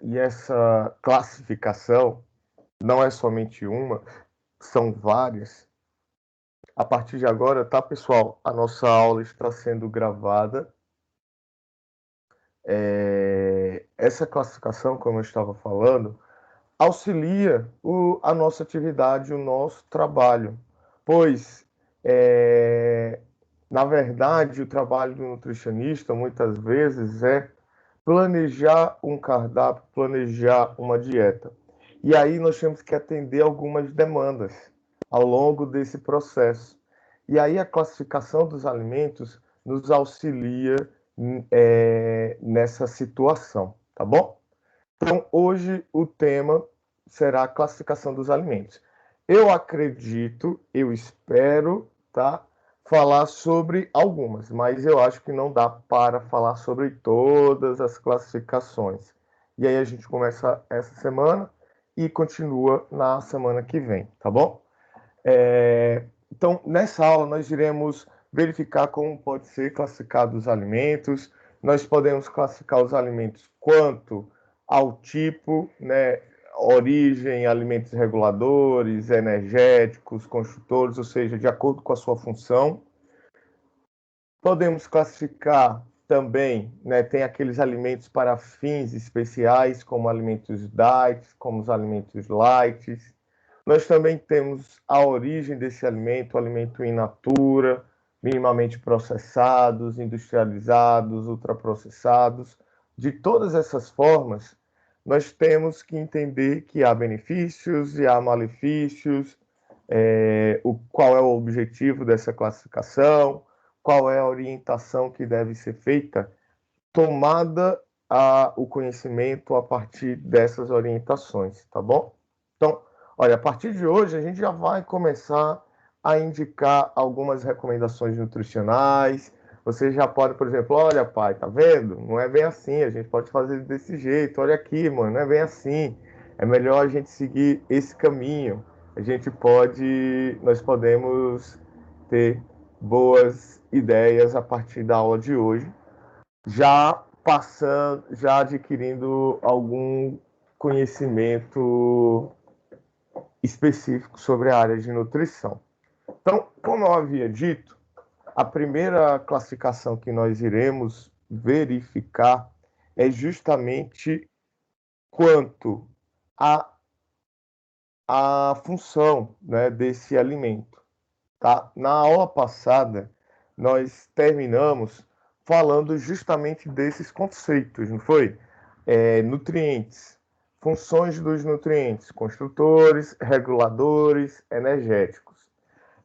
E essa classificação não é somente uma, são várias. A partir de agora, tá, pessoal? A nossa aula está sendo gravada. Essa classificação, como eu estava falando, auxilia a nossa atividade, o nosso trabalho, pois, na verdade, o trabalho do nutricionista, muitas vezes, é planejar um cardápio, planejar uma dieta. E aí nós temos que atender algumas demandas ao longo desse processo. E aí a classificação dos alimentos nos auxilia nessa situação, tá bom? Então, hoje o tema será a classificação dos alimentos. Eu acredito, eu espero, tá? Falar sobre algumas, mas eu acho que não dá para falar sobre todas as classificações. E aí a gente começa essa semana e continua na semana que vem, tá bom? Então, nessa aula nós iremos verificar como pode ser classificados os alimentos. Nós podemos classificar os alimentos quanto ao tipo, né, origem, alimentos reguladores, energéticos, construtores, ou seja, de acordo com a sua função. Podemos classificar também, né, tem aqueles alimentos para fins especiais, como alimentos diet, como os alimentos light. Nós também temos a origem desse alimento, o alimento in natura, minimamente processados, industrializados, ultraprocessados. De todas essas formas, nós temos que entender que há benefícios e há malefícios, qual é o objetivo dessa classificação, qual é a orientação que deve ser feita, tomada o conhecimento a partir dessas orientações, tá bom? Então, olha, a partir de hoje a gente já vai começar a indicar algumas recomendações nutricionais. Você já pode, por exemplo, olha, pai, tá vendo? Não é bem assim, a gente pode fazer desse jeito. Olha aqui, mano, não é bem assim. É melhor a gente seguir esse caminho. Nós podemos ter boas ideias a partir da aula de hoje, já passando, já adquirindo algum conhecimento específico sobre a área de nutrição. Então, como eu havia dito, a primeira classificação que nós iremos verificar é justamente quanto a função, né, desse alimento. Tá? Na aula passada, nós terminamos falando justamente desses conceitos, não foi? Nutrientes, funções dos nutrientes, construtores, reguladores, energéticos.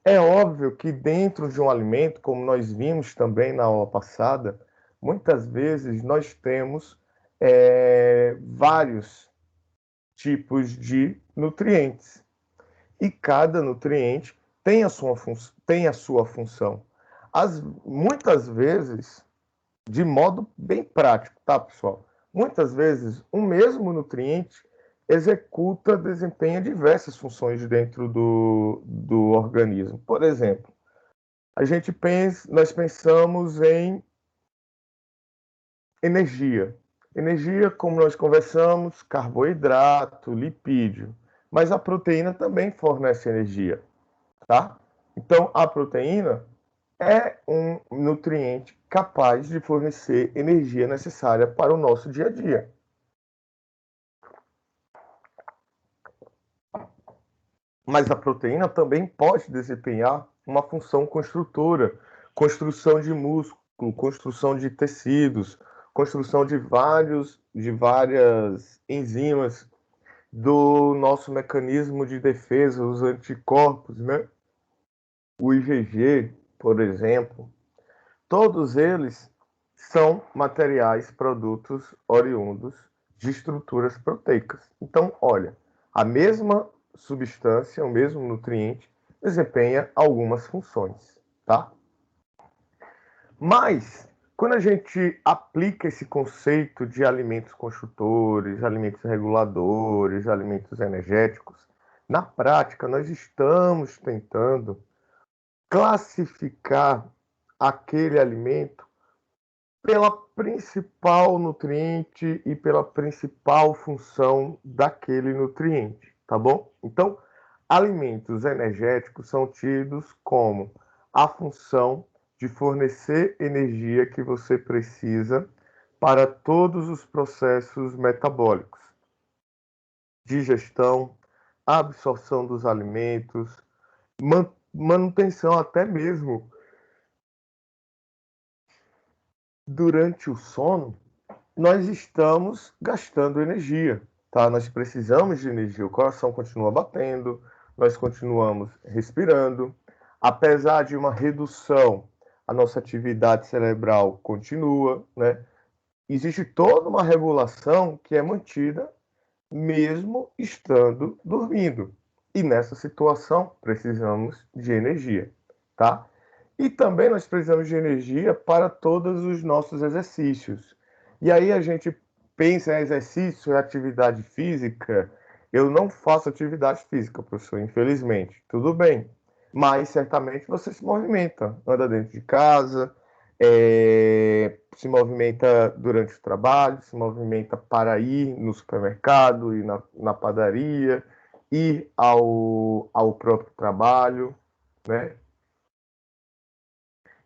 É óbvio que dentro de um alimento, como nós vimos também na aula passada, muitas vezes nós temos vários tipos de nutrientes. E cada nutriente tem a sua função. Muitas vezes, de modo bem prático, tá, pessoal? Muitas vezes, o mesmo nutriente desempenha diversas funções dentro do organismo. Por exemplo, nós pensamos em energia. Energia, como nós conversamos, carboidrato, lipídio. Mas a proteína também fornece energia, tá? Então, a proteína é um nutriente capaz de fornecer energia necessária para o nosso dia a dia. Mas a proteína também pode desempenhar uma função construtora, construção de músculo, construção de tecidos, construção de várias enzimas do nosso mecanismo de defesa, os anticorpos, né? O IgG, por exemplo, todos eles são materiais, produtos oriundos de estruturas proteicas. Então, olha, a mesma substância, o mesmo nutriente, desempenha algumas funções, tá? Mas, quando a gente aplica esse conceito de alimentos construtores, alimentos reguladores, alimentos energéticos, na prática, nós estamos tentando classificar aquele alimento pela principal nutriente e pela principal função daquele nutriente, tá bom? Então, alimentos energéticos são tidos como a função de fornecer energia que você precisa para todos os processos metabólicos, digestão, absorção dos alimentos, manutenção até mesmo durante o sono. Nós estamos gastando energia, tá? Nós precisamos de energia, o coração continua batendo, nós continuamos respirando, apesar de uma redução, a nossa atividade cerebral continua, né? Existe toda uma regulação que é mantida mesmo estando dormindo. E nessa situação precisamos de energia, tá? E também nós precisamos de energia para todos os nossos exercícios. E aí a gente pensa em exercício, em atividade física. Eu não faço atividade física, professor, infelizmente. Tudo bem. Mas certamente você se movimenta, anda dentro de casa, se movimenta durante o trabalho, se movimenta para ir no supermercado, ir na padaria, ir ao próprio trabalho, né?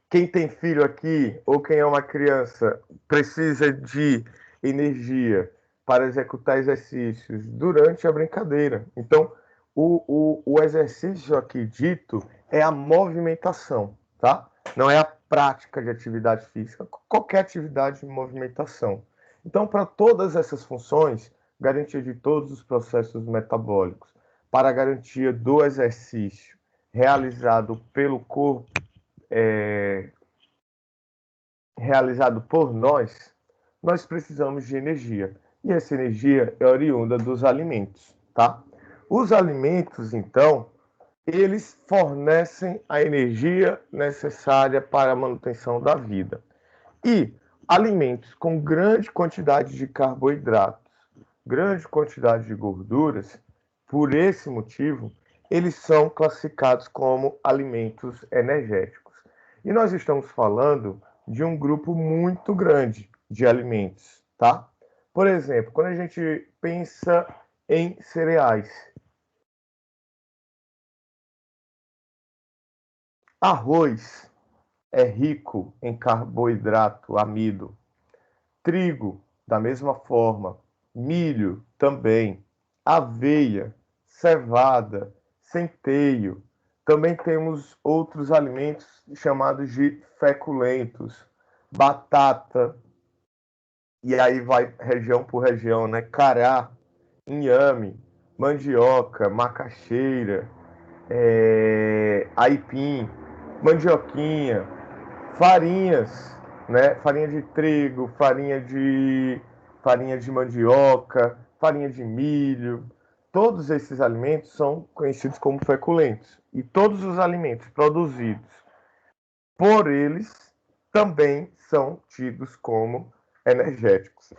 Quem tem filho aqui, ou quem é uma criança, precisa de energia para executar exercícios durante a brincadeira. Então, o exercício aqui dito é a movimentação, tá? Não é a prática de atividade física, qualquer atividade de movimentação. Então, para todas essas funções, garantia de todos os processos metabólicos, para a garantia do exercício realizado pelo corpo, realizado por nós, nós precisamos de energia. E essa energia é oriunda dos alimentos, tá? Os alimentos, então, eles fornecem a energia necessária para a manutenção da vida. E alimentos com grande quantidade de carboidratos, grande quantidade de gorduras, por esse motivo, eles são classificados como alimentos energéticos. E nós estamos falando de um grupo muito grande de alimentos, tá? Por exemplo, quando a gente pensa em cereais, arroz é rico em carboidrato, amido. Trigo, da mesma forma. Milho, também. Aveia, cevada, centeio. Também temos outros alimentos chamados de feculentos. Batata, e aí vai região por região, né? Cará, inhame, mandioca, macaxeira, aipim, mandioquinha, farinhas, né? Farinha de trigo, farinha de mandioca, farinha de milho. Todos esses alimentos são conhecidos como feculentos. E todos os alimentos produzidos por eles também são tidos como energéticos.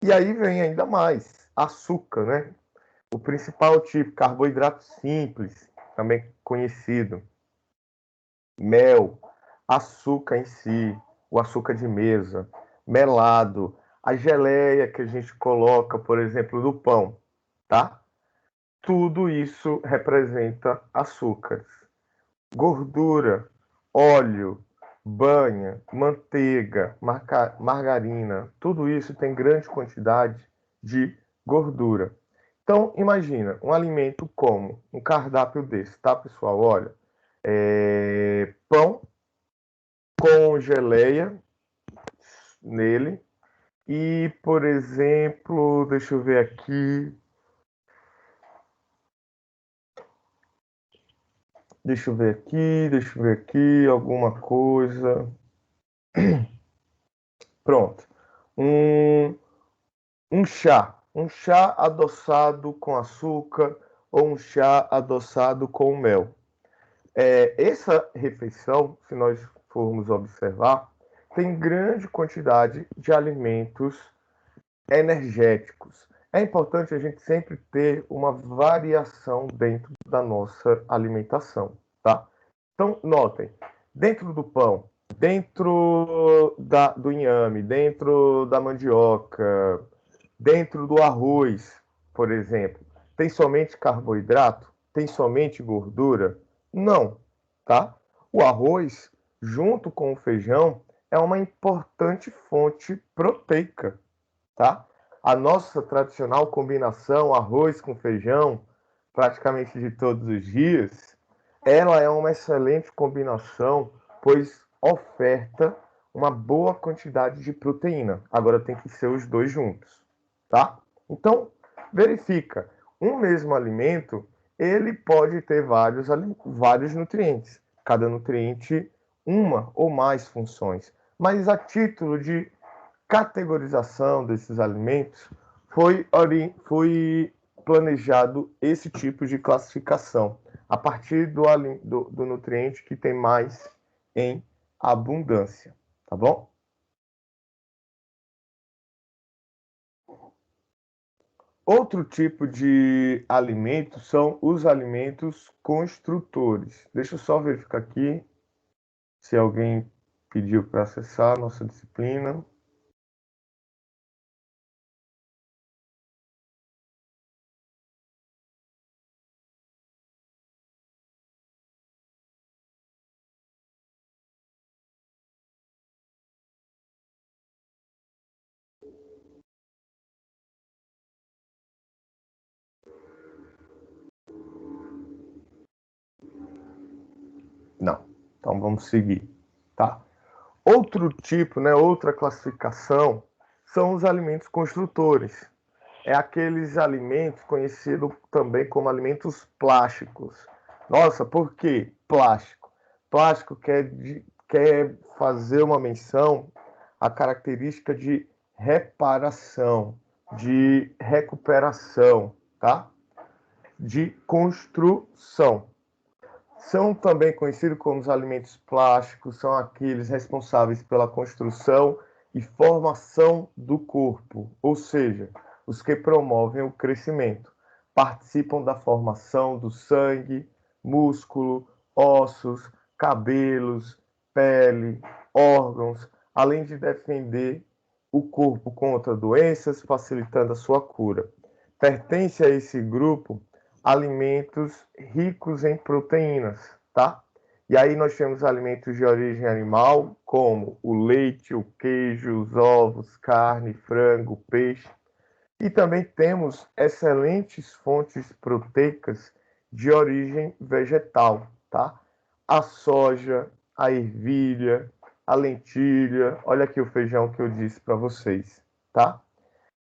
E aí vem ainda mais açúcar, né? O principal tipo, carboidrato simples, também conhecido, mel, açúcar em si, o açúcar de mesa, melado, a geleia que a gente coloca, por exemplo, no pão, tá? Tudo isso representa açúcares. Gordura, óleo, banha, manteiga, margarina, tudo isso tem grande quantidade de gordura. Então, imagina um alimento como um cardápio desse, tá, pessoal? Olha, pão com geleia nele e, por exemplo, deixa eu ver aqui, alguma coisa. Pronto. Um chá adoçado com açúcar ou um chá adoçado com mel. Essa refeição, se nós formos observar, tem grande quantidade de alimentos energéticos. É importante a gente sempre ter uma variação dentro da nossa alimentação, tá? Então, notem, dentro do pão, dentro do inhame, dentro da mandioca, dentro do arroz, por exemplo, tem somente carboidrato? Tem somente gordura? Não, tá? O arroz, junto com o feijão, é uma importante fonte proteica, tá? A nossa tradicional combinação arroz com feijão, praticamente de todos os dias, ela é uma excelente combinação, pois oferta uma boa quantidade de proteína. Agora tem que ser os dois juntos, tá? Então, verifica, um mesmo alimento, ele pode ter vários nutrientes, cada nutriente uma ou mais funções, mas a título de categorização desses alimentos, foi planejado esse tipo de classificação, a partir do nutriente que tem mais em abundância, tá bom? Outro tipo de alimento são os alimentos construtores. Deixa eu só verificar aqui se alguém pediu para acessar a nossa disciplina. Não. Então vamos seguir, tá? Outro tipo, né, outra classificação, são os alimentos construtores. É aqueles alimentos conhecidos também como alimentos plásticos. Nossa, por que plástico? Plástico quer fazer uma menção à característica de reparação, de recuperação, tá? De construção. São também conhecidos como os alimentos plásticos, são aqueles responsáveis pela construção e formação do corpo, ou seja, os que promovem o crescimento, participam da formação do sangue, músculo, ossos, cabelos, pele, órgãos, além de defender o corpo contra doenças, facilitando a sua cura. Pertence a esse grupo alimentos ricos em proteínas, tá? E aí nós temos alimentos de origem animal, como o leite, o queijo, os ovos, carne, frango, peixe. E também temos excelentes fontes proteicas de origem vegetal, tá? A soja, a ervilha, a lentilha, olha aqui o feijão que eu disse para vocês, tá?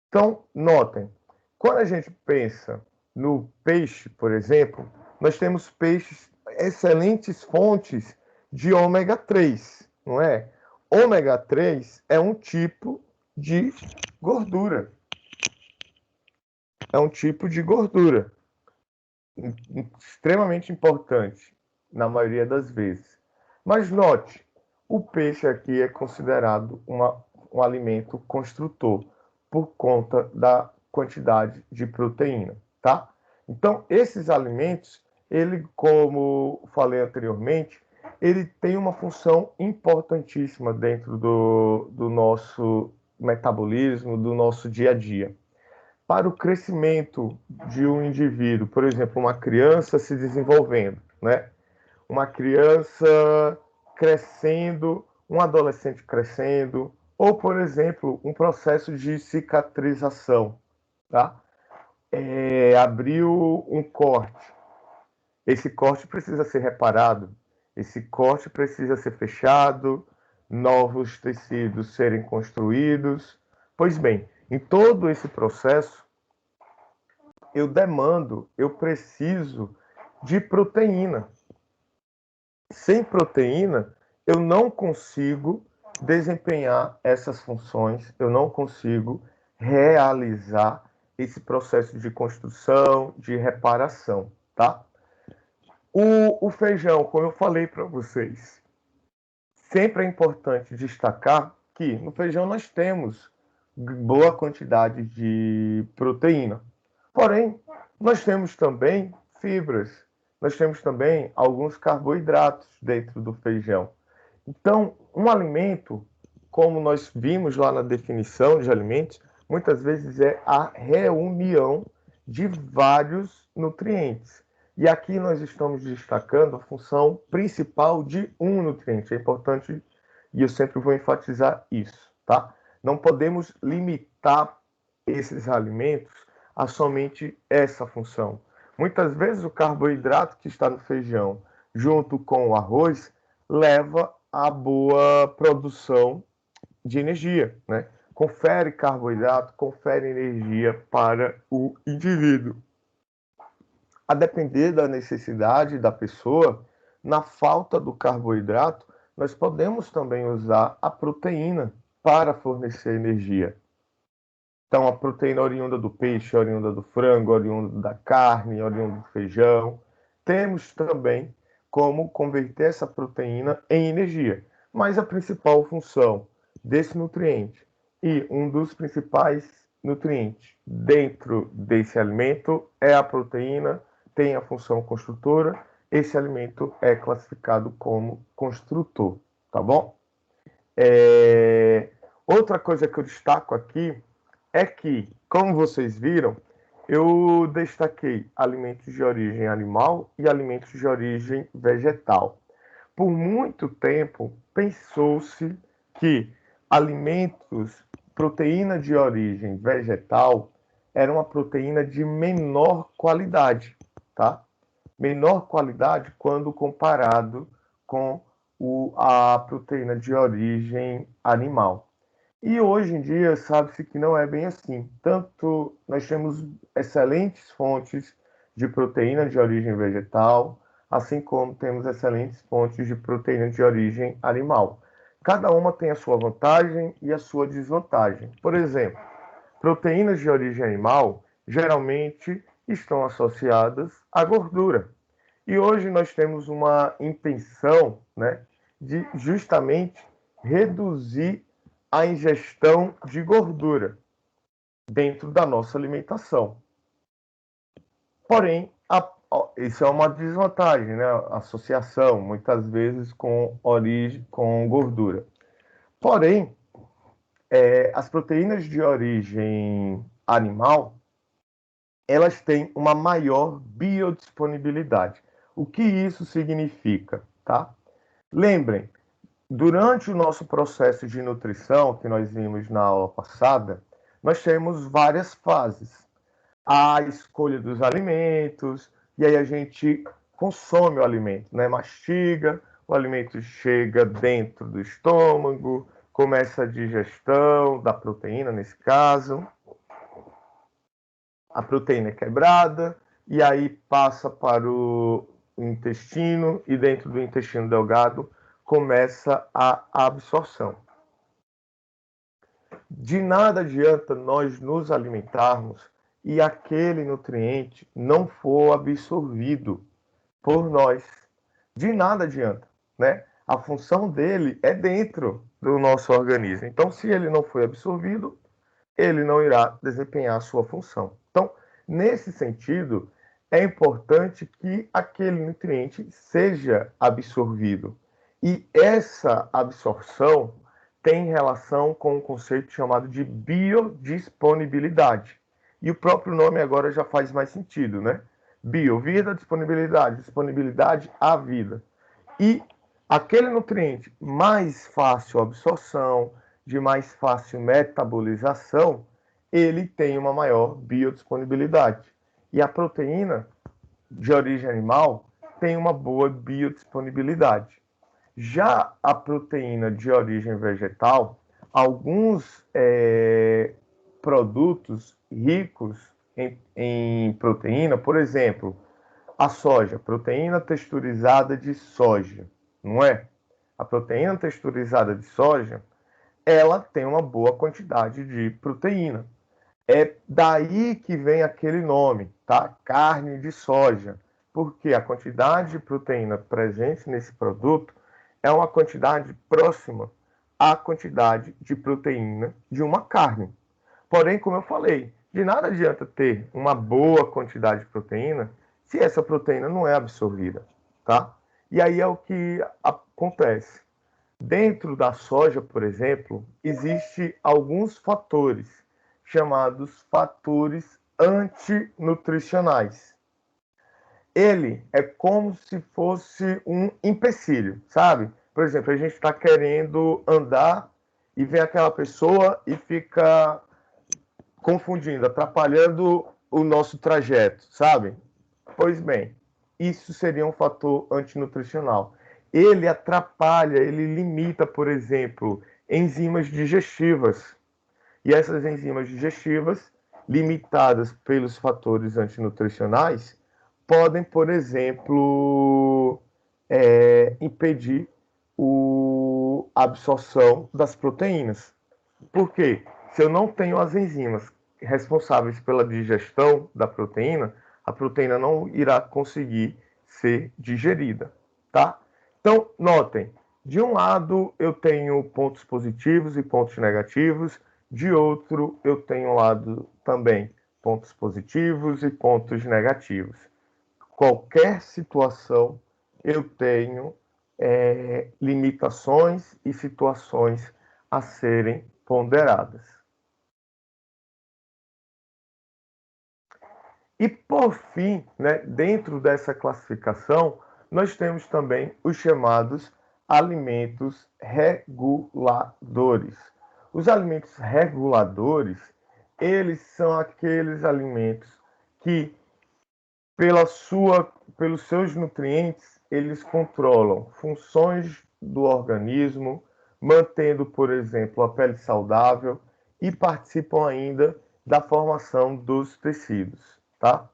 Então, notem, quando a gente pensa no peixe, por exemplo, nós temos peixes, excelentes fontes de ômega 3, não é? Ômega 3 é um tipo de gordura. É um tipo de gordura extremamente importante na maioria das vezes. Mas note, o peixe aqui é considerado um alimento construtor por conta da quantidade de proteína, tá? Então, esses alimentos, ele, como falei anteriormente, ele tem uma função importantíssima dentro do nosso metabolismo, do nosso dia a dia. Para o crescimento de um indivíduo, por exemplo, uma criança se desenvolvendo, né? Uma criança crescendo, um adolescente crescendo, ou, por exemplo, um processo de cicatrização, tá? Abriu um corte. Esse corte precisa ser reparado, esse corte precisa ser fechado, novos tecidos serem construídos. Pois bem, em todo esse processo, eu preciso de proteína. Sem proteína, eu não consigo desempenhar essas funções, eu não consigo realizar esse processo de construção, de reparação, tá? O feijão, como eu falei para vocês, sempre é importante destacar que no feijão nós temos boa quantidade de proteína. Porém, nós temos também fibras, nós temos também alguns carboidratos dentro do feijão. Então, um alimento, como nós vimos lá na definição de alimentos, muitas vezes é a reunião de vários nutrientes. E aqui nós estamos destacando a função principal de um nutriente. É importante, e eu sempre vou enfatizar isso, tá? Não podemos limitar esses alimentos a somente essa função. Muitas vezes o carboidrato que está no feijão, junto com o arroz, leva a boa produção de energia, né? Confere carboidrato, confere energia para o indivíduo. A depender da necessidade da pessoa, na falta do carboidrato, nós podemos também usar a proteína para fornecer energia. Então, a proteína oriunda do peixe, oriunda do frango, oriunda da carne, oriunda do feijão. Temos também como converter essa proteína em energia. Mas a principal função desse nutriente e um dos principais nutrientes dentro desse alimento é a proteína, tem a função construtora. Esse alimento é classificado como construtor, tá bom? Outra coisa que eu destaco aqui é que, como vocês viram, eu destaquei alimentos de origem animal e alimentos de origem vegetal. Por muito tempo, pensou-se que alimentos, proteína de origem vegetal, era uma proteína de menor qualidade, tá? Menor qualidade quando comparado com a proteína de origem animal. E hoje em dia sabe-se que não é bem assim. Tanto nós temos excelentes fontes de proteína de origem vegetal, assim como temos excelentes fontes de proteína de origem animal. Cada uma tem a sua vantagem e a sua desvantagem. Por exemplo, proteínas de origem animal geralmente estão associadas à gordura. E hoje nós temos uma intenção, né, de justamente reduzir a ingestão de gordura dentro da nossa alimentação. Porém, isso é uma desvantagem, né? A associação, muitas vezes, com origem, com gordura. Porém, as proteínas de origem animal, elas têm uma maior biodisponibilidade. O que isso significa, tá? Lembrem, durante o nosso processo de nutrição, que nós vimos na aula passada, nós temos várias fases. A escolha dos alimentos, e aí a gente consome o alimento, né? Mastiga, o alimento chega dentro do estômago, começa a digestão da proteína, nesse caso. A proteína é quebrada, e aí passa para o intestino, e dentro do intestino delgado começa a absorção. De nada adianta nós nos alimentarmos e aquele nutriente não for absorvido por nós. De nada adianta, né? A função dele é dentro do nosso organismo. Então, se ele não foi absorvido, ele não irá desempenhar a sua função. Então, nesse sentido, é importante que aquele nutriente seja absorvido. E essa absorção tem relação com um conceito chamado de biodisponibilidade. E o próprio nome agora já faz mais sentido, né? Bio, vida, disponibilidade, disponibilidade à vida. E aquele nutriente mais fácil absorção, de mais fácil metabolização, ele tem uma maior biodisponibilidade. E a proteína de origem animal tem uma boa biodisponibilidade. Já a proteína de origem vegetal, alguns produtos ricos em proteína, por exemplo, a soja, proteína texturizada de soja, não é? A proteína texturizada de soja, ela tem uma boa quantidade de proteína. É daí que vem aquele nome, tá? Carne de soja, porque a quantidade de proteína presente nesse produto é uma quantidade próxima à quantidade de proteína de uma carne. Porém, como eu falei, de nada adianta ter uma boa quantidade de proteína se essa proteína não é absorvida, tá? E aí é o que acontece. Dentro da soja, por exemplo, existem alguns fatores chamados fatores antinutricionais. Ele é como se fosse um empecilho, sabe? Por exemplo, a gente está querendo andar e vem aquela pessoa e fica confundindo, atrapalhando o nosso trajeto, sabe? Pois bem, isso seria um fator antinutricional. Ele atrapalha, ele limita, por exemplo, enzimas digestivas. E essas enzimas digestivas, limitadas pelos fatores antinutricionais, podem, por exemplo, impedir a absorção das proteínas. Por quê? Se eu não tenho as enzimas responsáveis pela digestão da proteína, a proteína não irá conseguir ser digerida, tá? Então, notem, de um lado eu tenho pontos positivos e pontos negativos, de outro eu tenho um lado também pontos positivos e pontos negativos. Qualquer situação eu tenho limitações e situações a serem ponderadas. E por fim, né, dentro dessa classificação, nós temos também os chamados alimentos reguladores. Os alimentos reguladores, eles são aqueles alimentos que, pelos seus nutrientes, eles controlam funções do organismo, mantendo, por exemplo, a pele saudável e participam ainda da formação dos tecidos, tá?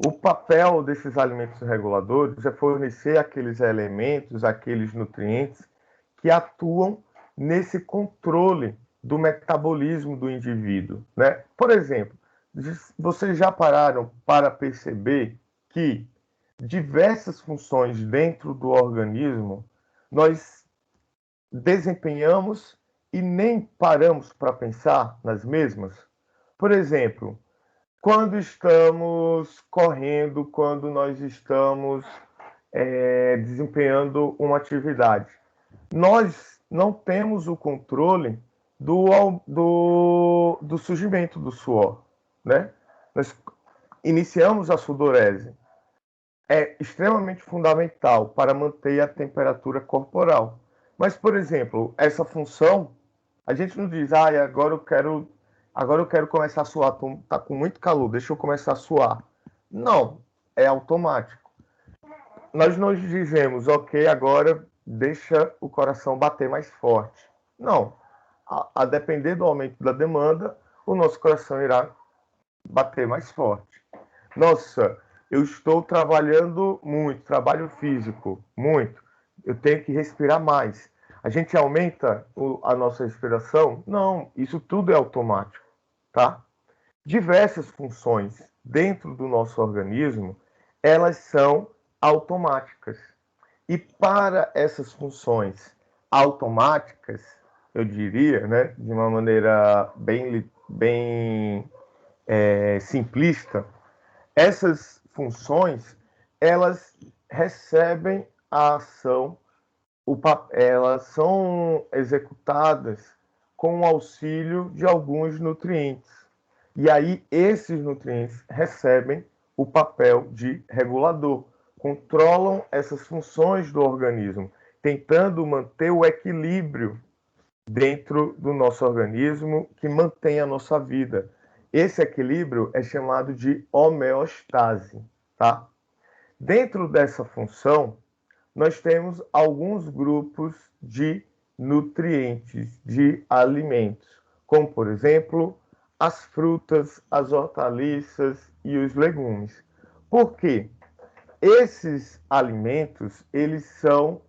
O papel desses alimentos reguladores é fornecer aqueles elementos, aqueles nutrientes que atuam nesse controle do metabolismo do indivíduo, né? Por exemplo, vocês já pararam para perceber que diversas funções dentro do organismo nós desempenhamos e nem paramos para pensar nas mesmas? Por exemplo, quando estamos correndo, quando nós estamos desempenhando uma atividade, nós não temos o controle do surgimento do suor, né? Nós iniciamos a sudorese. É extremamente fundamental para manter a temperatura corporal. Mas, por exemplo, essa função, a gente não diz, agora eu quero começar a suar, tá com muito calor, deixa eu começar a suar. Não, é automático. Nós não dizemos, ok, agora deixa o coração bater mais forte. Não, a depender do aumento da demanda, o nosso coração irá bater mais forte. Nossa, eu estou trabalhando muito, trabalho físico, muito. Eu tenho que respirar mais. A gente aumenta a nossa respiração? Não, isso tudo é automático, tá? Diversas funções dentro do nosso organismo, elas são automáticas. E para essas funções automáticas, eu diria, né, de uma maneira bem simplista, essas funções, elas recebem a ação, elas são executadas com o auxílio de alguns nutrientes. E aí, esses nutrientes recebem o papel de regulador, controlam essas funções do organismo, tentando manter o equilíbrio dentro do nosso organismo que mantém a nossa vida. Esse equilíbrio é chamado de homeostase, tá? Dentro dessa função, nós temos alguns grupos de nutrientes, de alimentos, como, por exemplo, as frutas, as hortaliças e os legumes. Por quê? Esses alimentos, eles são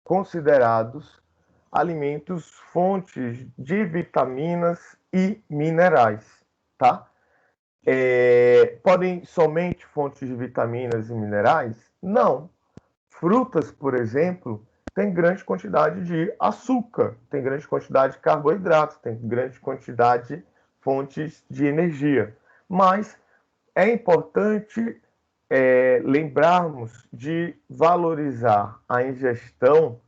considerados alimentos fontes de vitaminas e minerais, tá? Podem somente fontes de vitaminas e minerais? Não. Frutas, por exemplo, tem grande quantidade de açúcar, tem grande quantidade de carboidratos, tem grande quantidade de fontes de energia. Mas é importante lembrarmos de valorizar a ingestão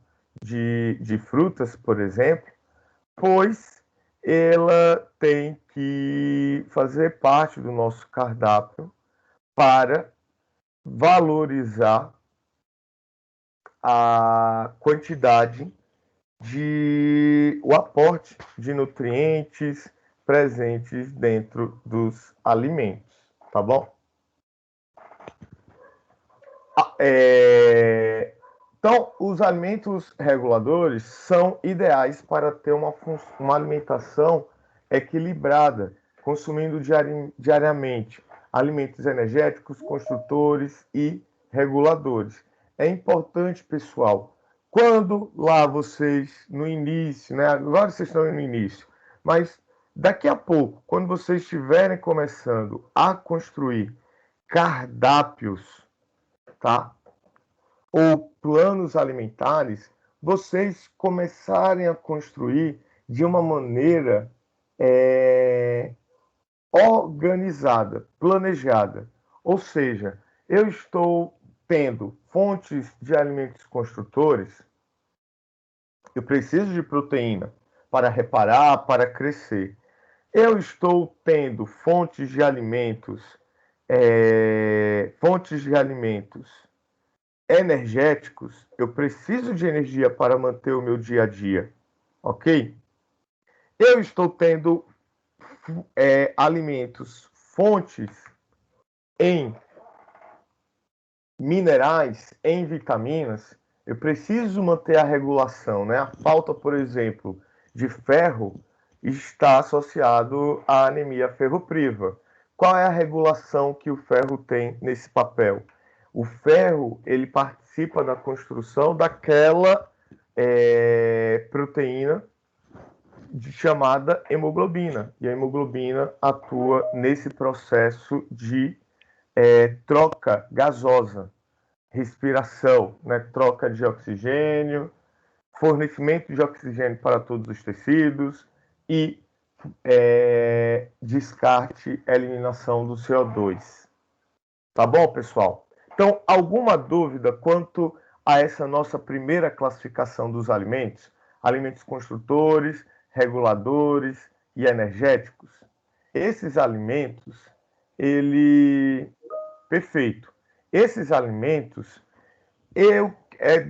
de frutas, por exemplo, pois ela tem que fazer parte do nosso cardápio para valorizar a quantidade o aporte de nutrientes presentes dentro dos alimentos, tá bom? Então, os alimentos reguladores são ideais para ter uma alimentação equilibrada, consumindo diariamente alimentos energéticos, construtores e reguladores. É importante, pessoal, quando lá vocês, no início, né? Agora vocês estão no início, mas daqui a pouco, quando vocês estiverem começando a construir cardápios, tá? Ou planos alimentares, vocês começarem a construir de uma maneira organizada, planejada. Ou seja, eu estou tendo fontes de alimentos construtores, eu preciso de proteína para reparar, para crescer. Eu estou tendo fontes de alimentos energéticos, eu preciso de energia para manter o meu dia a dia, ok? Eu estou tendo alimentos, fontes em minerais, em vitaminas, eu preciso manter a regulação, né? A falta, por exemplo, de ferro está associado à anemia ferropriva. Qual é a regulação que o ferro tem nesse papel? O ferro, ele participa da construção daquela proteína chamada hemoglobina. E a hemoglobina atua nesse processo de troca gasosa, respiração, né? Troca de oxigênio, fornecimento de oxigênio para todos os tecidos e descarte, eliminação do CO2. Tá bom, pessoal? Então, alguma dúvida quanto a essa nossa primeira classificação dos alimentos? Alimentos construtores, reguladores e energéticos? Esses alimentos, perfeito. Esses alimentos,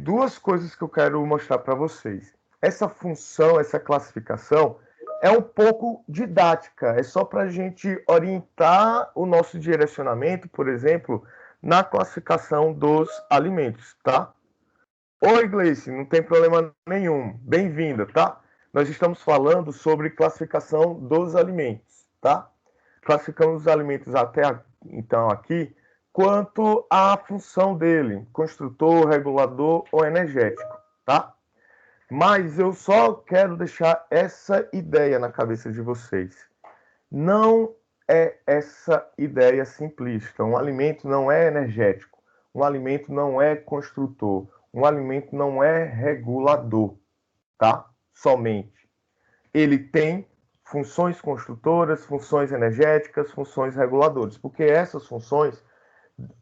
duas coisas que eu quero mostrar para vocês. Essa função, essa classificação é um pouco didática, é só para a gente orientar o nosso direcionamento, por exemplo, na classificação dos alimentos, tá? Oi, Gleice, não tem problema nenhum, bem-vinda, tá? Nós estamos falando sobre classificação dos alimentos, tá? Classificamos os alimentos até então aqui quanto à função dele, construtor, regulador ou energético, tá? Mas eu só quero deixar essa ideia na cabeça de vocês. Não é essa ideia simplista. Um alimento não é energético, um alimento não é construtor, um alimento não é regulador, tá? Somente. Ele tem funções construtoras, funções energéticas, funções reguladoras, porque essas funções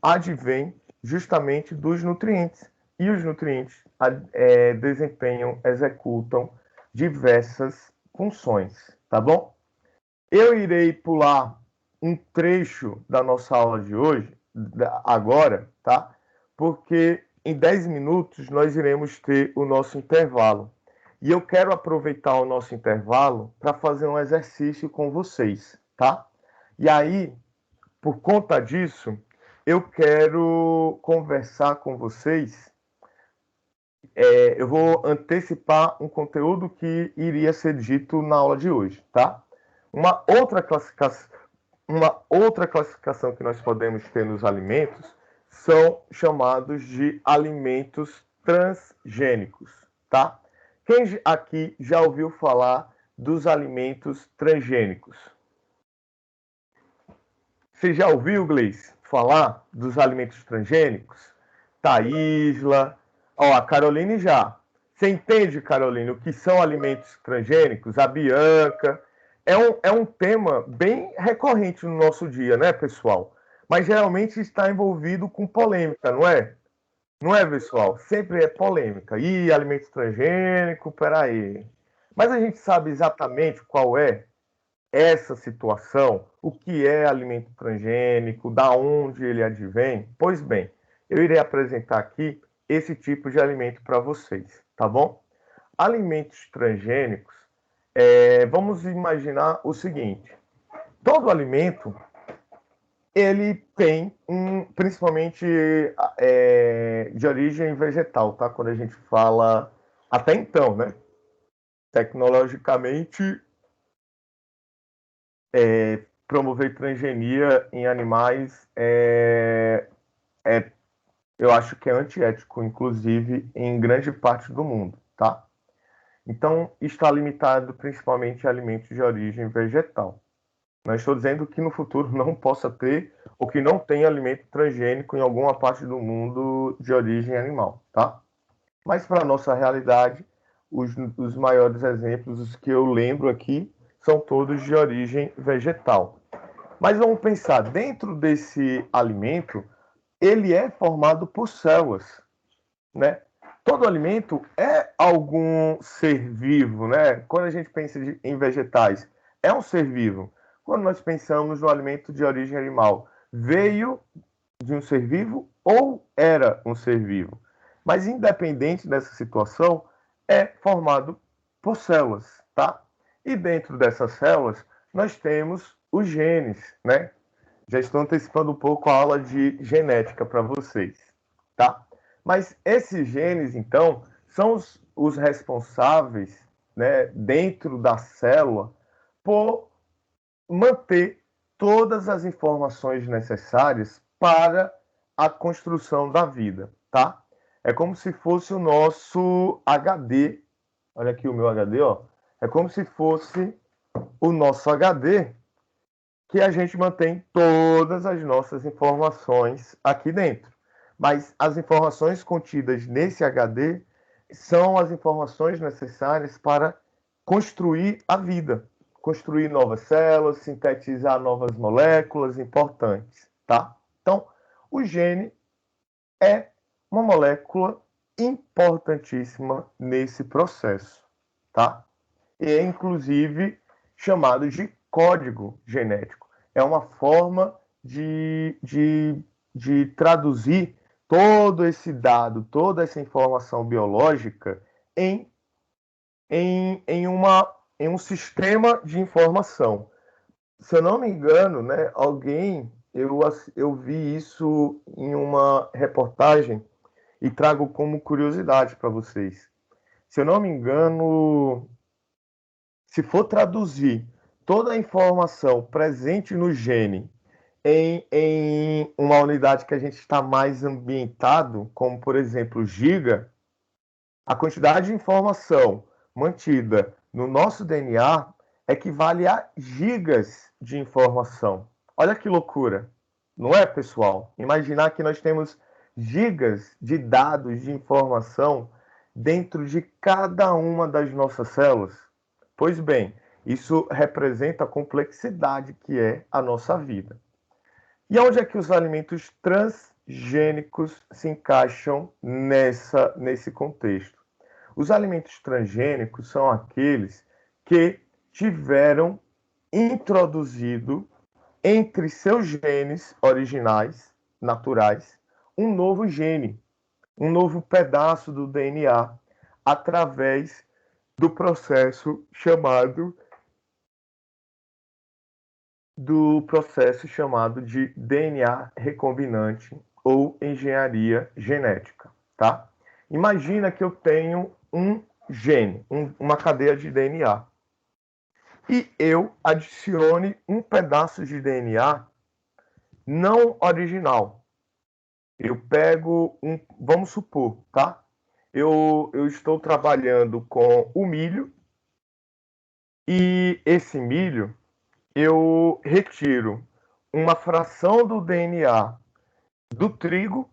advêm justamente dos nutrientes. E os nutrientes executam diversas funções, tá bom? Eu irei pular um trecho da nossa aula de hoje, agora, tá? Porque em 10 minutos nós iremos ter o nosso intervalo. E eu quero aproveitar o nosso intervalo para fazer um exercício com vocês, tá? E aí, por conta disso, eu quero conversar com vocês. Eu vou antecipar um conteúdo que iria ser dito na aula de hoje, tá? Uma outra classificação que nós podemos ter nos alimentos são chamados de alimentos transgênicos, tá? Quem aqui já ouviu falar dos alimentos transgênicos? Você já ouviu, Gleice, falar dos alimentos transgênicos? Thaísla, a Caroline já. Você entende, Caroline, o que são alimentos transgênicos? A Bianca. É um tema bem recorrente no nosso dia, né, pessoal? Mas geralmente está envolvido com polêmica, não é? Não é, pessoal? Sempre é polêmica. Ih, alimento transgênico, peraí. Mas a gente sabe exatamente qual é essa situação, o que é alimento transgênico, da onde ele advém? Pois bem, eu irei apresentar aqui esse tipo de alimento para vocês, tá bom? Alimentos transgênicos, vamos imaginar o seguinte: todo alimento ele tem principalmente de origem vegetal, tá? Quando a gente fala até então, né? Tecnologicamente, promover transgenia em animais eu acho que é antiético, inclusive em grande parte do mundo, tá? Então, está limitado principalmente a alimentos de origem vegetal. Não estou dizendo que no futuro não possa ter ou que não tenha alimento transgênico em alguma parte do mundo de origem animal, tá? Mas para a nossa realidade, os maiores exemplos, os que eu lembro aqui, são todos de origem vegetal. Mas vamos pensar, dentro desse alimento, ele é formado por células, né? Todo alimento é algum ser vivo, né? Quando a gente pensa em vegetais, é um ser vivo. Quando nós pensamos no alimento de origem animal, veio de um ser vivo ou era um ser vivo? Mas independente dessa situação, é formado por células, tá? E dentro dessas células, nós temos os genes, né? Já estou antecipando um pouco a aula de genética para vocês, tá? Mas esses genes, então, são os responsáveis, né, dentro da célula, por manter todas as informações necessárias para a construção da vida, tá? É como se fosse o nosso HD. Olha aqui o meu HD, ó. É como se fosse o nosso HD que a gente mantém todas as nossas informações aqui dentro. Mas as informações contidas nesse HD são as informações necessárias para construir a vida, construir novas células, sintetizar novas moléculas importantes, tá? Então, o gene é uma molécula importantíssima nesse processo, tá? E é inclusive chamado de código genético. É uma forma de traduzir todo esse dado, toda essa informação biológica em, em um sistema de informação. Se eu não me engano, né, eu vi isso em uma reportagem e trago como curiosidade para vocês. Se eu não me engano, se for traduzir toda a informação presente no gene em uma unidade que a gente está mais ambientado, como por exemplo giga, a quantidade de informação mantida no nosso DNA equivale a gigas de informação. Olha que loucura, não é, pessoal? Imaginar que nós temos gigas de dados de informação dentro de cada uma das nossas células. Pois bem, isso representa a complexidade que é a nossa vida. E onde é que os alimentos transgênicos se encaixam nesse contexto? Os alimentos transgênicos são aqueles que tiveram introduzido entre seus genes originais, naturais, um novo gene, um novo pedaço do DNA, através do processo chamado de DNA recombinante ou engenharia genética, tá? Imagina que eu tenho um gene, uma cadeia de DNA, e eu adicione um pedaço de DNA não original. Eu pego vamos supor, tá? Eu estou trabalhando com o milho e esse milho eu retiro uma fração do DNA do trigo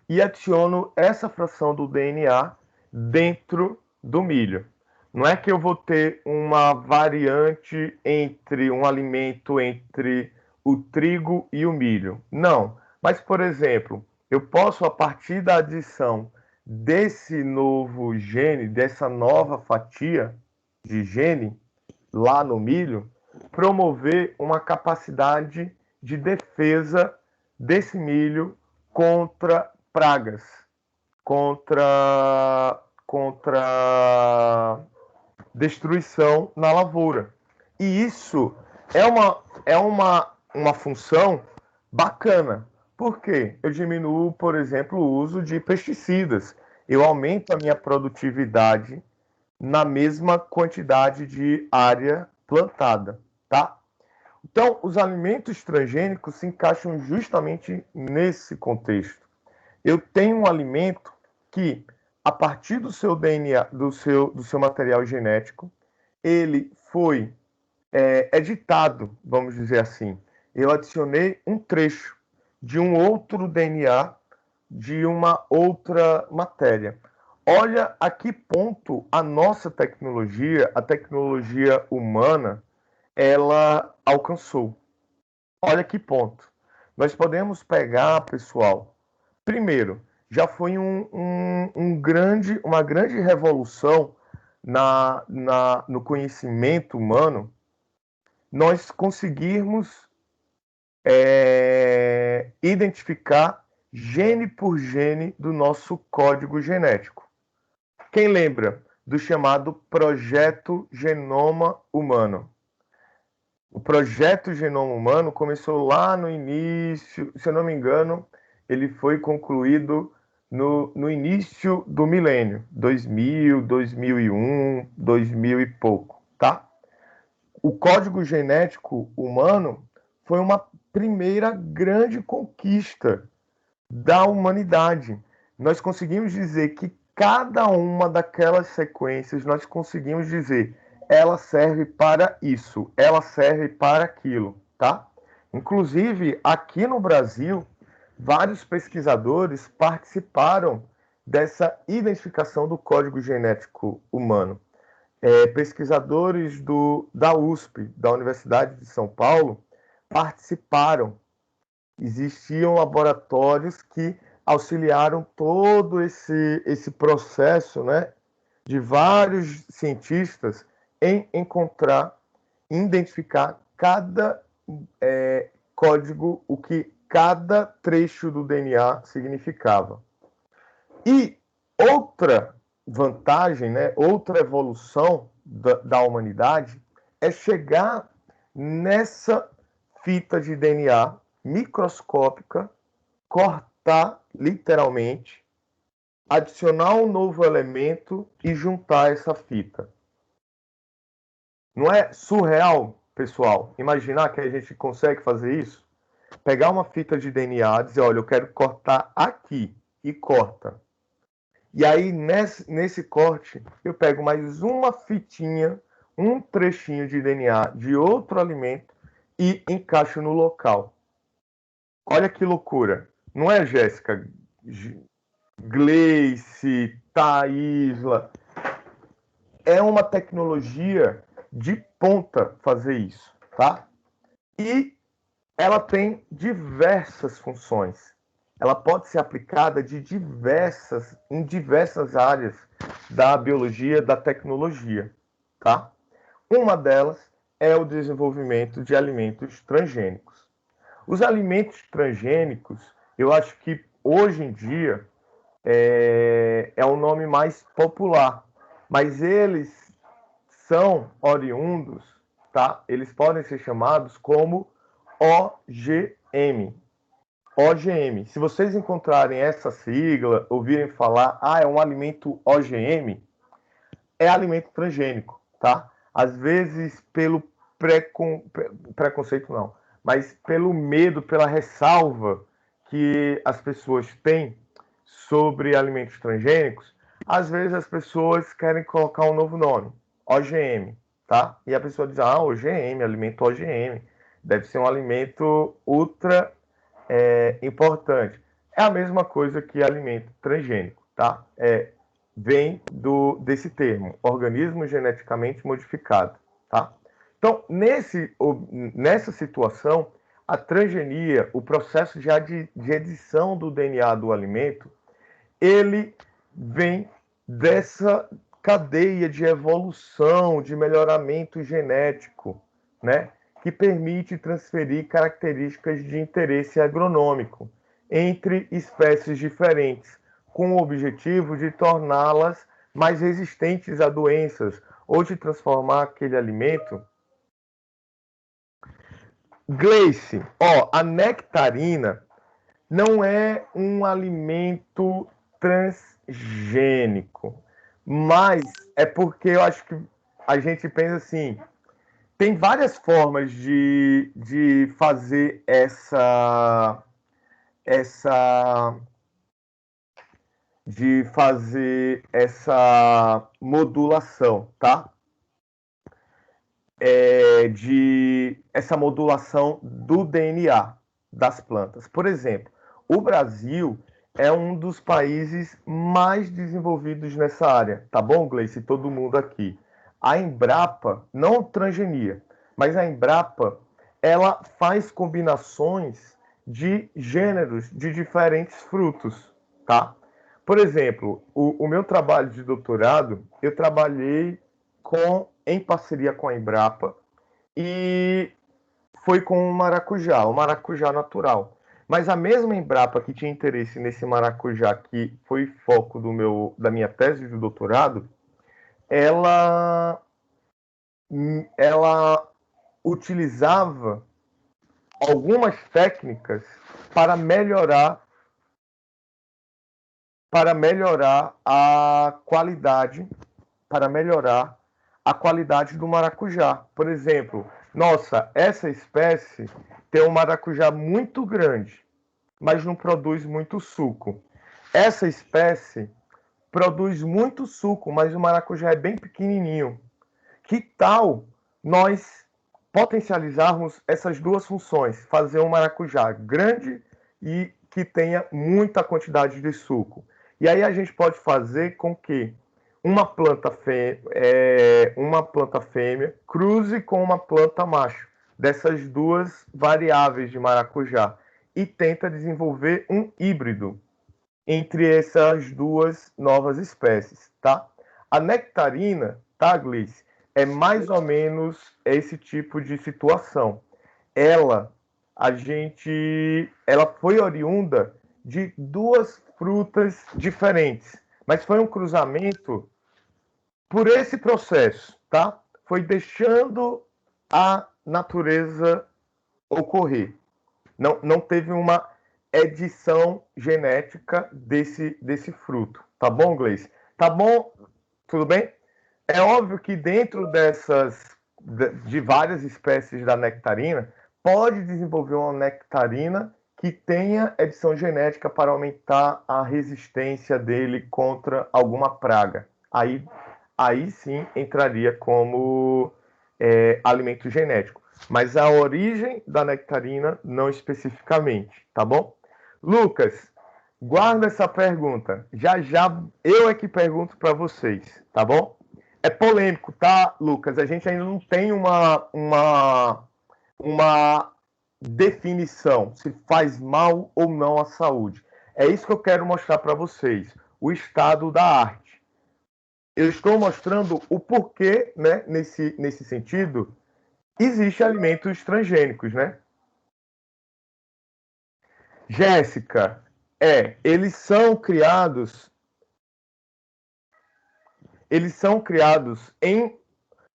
e adiciono essa fração do DNA dentro do milho. Não é que eu vou ter uma variante entre um alimento entre o trigo e o milho. Não. Mas, por exemplo, eu posso, a partir da adição desse novo gene, dessa nova fatia de gene lá no milho, promover uma capacidade de defesa desse milho contra pragas, contra destruição na lavoura. E isso é uma função bacana. Por quê? Eu diminuo, por exemplo, o uso de pesticidas. Eu aumento a minha produtividade na mesma quantidade de área plantada, tá? Então, os alimentos transgênicos se encaixam justamente nesse contexto. Eu tenho um alimento que, a partir do seu DNA, do seu material genético, ele foi editado, vamos dizer assim. Eu adicionei um trecho de um outro DNA de uma outra matéria. Olha a que ponto a nossa tecnologia, a tecnologia humana, ela alcançou. Olha que ponto. Nós podemos pegar, pessoal, primeiro, já foi uma grande revolução no conhecimento humano, nós conseguirmos identificar gene por gene do nosso código genético. Quem lembra do chamado Projeto Genoma Humano? O Projeto Genoma Humano começou lá no início, se eu não me engano, ele foi concluído no início do milênio, 2000, 2001, 2000 e pouco, tá? O código genético humano foi uma primeira grande conquista da humanidade. Nós conseguimos dizer que cada uma daquelas sequências, nós conseguimos dizer, ela serve para isso, ela serve para aquilo, tá? Inclusive, aqui no Brasil, vários pesquisadores participaram dessa identificação do código genético humano. Pesquisadores da USP, da Universidade de São Paulo, participaram. Existiam laboratórios que auxiliaram todo esse processo, né, de vários cientistas em encontrar, identificar cada código, o que cada trecho do DNA significava. E outra vantagem, né, outra evolução da humanidade é chegar nessa fita de DNA microscópica, cortar literalmente, adicionar um novo elemento e juntar essa fita. Não é surreal, pessoal, imaginar que a gente consegue fazer isso? Pegar uma fita de DNA, dizer, olha, eu quero cortar aqui, e corta. E aí, nesse corte, eu pego mais uma fitinha, um trechinho de DNA de outro alimento e encaixo no local. Olha que loucura. Não é, Jéssica? Gleice, Thaísla. É uma tecnologia de ponta fazer isso, tá? E ela tem diversas funções. Ela pode ser aplicada em diversas áreas da biologia, da tecnologia, tá? Uma delas é o desenvolvimento de alimentos transgênicos. Os alimentos transgênicos, eu acho que hoje em dia é o nome mais popular, mas eles são oriundos, tá? Eles podem ser chamados como OGM. OGM. Se vocês encontrarem essa sigla, ouvirem falar, é um alimento OGM, é alimento transgênico, tá? Às vezes pelo preconceito não, mas pelo medo, pela ressalva que as pessoas têm sobre alimentos transgênicos, às vezes as pessoas querem colocar um novo nome, OGM, tá? E a pessoa diz, OGM, alimento OGM, deve ser um alimento ultra importante. É a mesma coisa que alimento transgênico, tá? Vem desse termo, organismo geneticamente modificado, tá? Então, nessa situação, a transgenia, o processo já de edição do DNA do alimento, ele vem dessa cadeia de evolução, de melhoramento genético, né, que permite transferir características de interesse agronômico entre espécies diferentes, com o objetivo de torná-las mais resistentes a doenças ou de transformar aquele alimento. Gleice, ó, a nectarina não é um alimento transgênico, mas é porque eu acho que a gente pensa assim, tem várias formas de fazer essa modulação, tá? Essa modulação do DNA das plantas. Por exemplo, o Brasil é um dos países mais desenvolvidos nessa área, tá bom, Gleice? Todo mundo aqui. A Embrapa, não transgenia, mas a Embrapa, ela faz combinações de gêneros de diferentes frutos, tá? Por exemplo, o meu trabalho de doutorado, eu trabalhei em parceria com a Embrapa, e foi com o maracujá natural. Mas a mesma Embrapa que tinha interesse nesse maracujá, que foi foco da minha tese de doutorado, ela, ela utilizava algumas técnicas para melhorar a qualidade, do maracujá. Por exemplo, nossa, essa espécie tem um maracujá muito grande, mas não produz muito suco. Essa espécie produz muito suco, mas o maracujá é bem pequenininho. Que tal nós potencializarmos essas duas funções? Fazer um maracujá grande e que tenha muita quantidade de suco. E aí a gente pode fazer com que uma planta fêmea cruze com uma planta macho, dessas duas variáveis de maracujá, e tenta desenvolver um híbrido entre essas duas novas espécies, tá? A nectarina, tá, Gleice, é mais ou menos esse tipo de situação. Ela foi oriunda de duas frutas diferentes, mas foi um cruzamento por esse processo, tá? Foi deixando a natureza ocorrer. Não teve uma edição genética desse fruto. Tá bom, Gleice? Tá bom? Tudo bem? É óbvio que dentro de várias espécies da nectarina, pode desenvolver uma nectarina que tenha edição genética para aumentar a resistência dele contra alguma praga. Aí sim entraria como alimento genético. Mas a origem da nectarina não especificamente, tá bom? Lucas, guarda essa pergunta. Já já eu é que pergunto para vocês, tá bom? É polêmico, tá, Lucas? A gente ainda não tem uma definição se faz mal ou não à saúde. É isso que eu quero mostrar para vocês, o estado da arte. Eu estou mostrando o porquê, né, nesse sentido, existem alimentos transgênicos, né? Jéssica, eles são criados em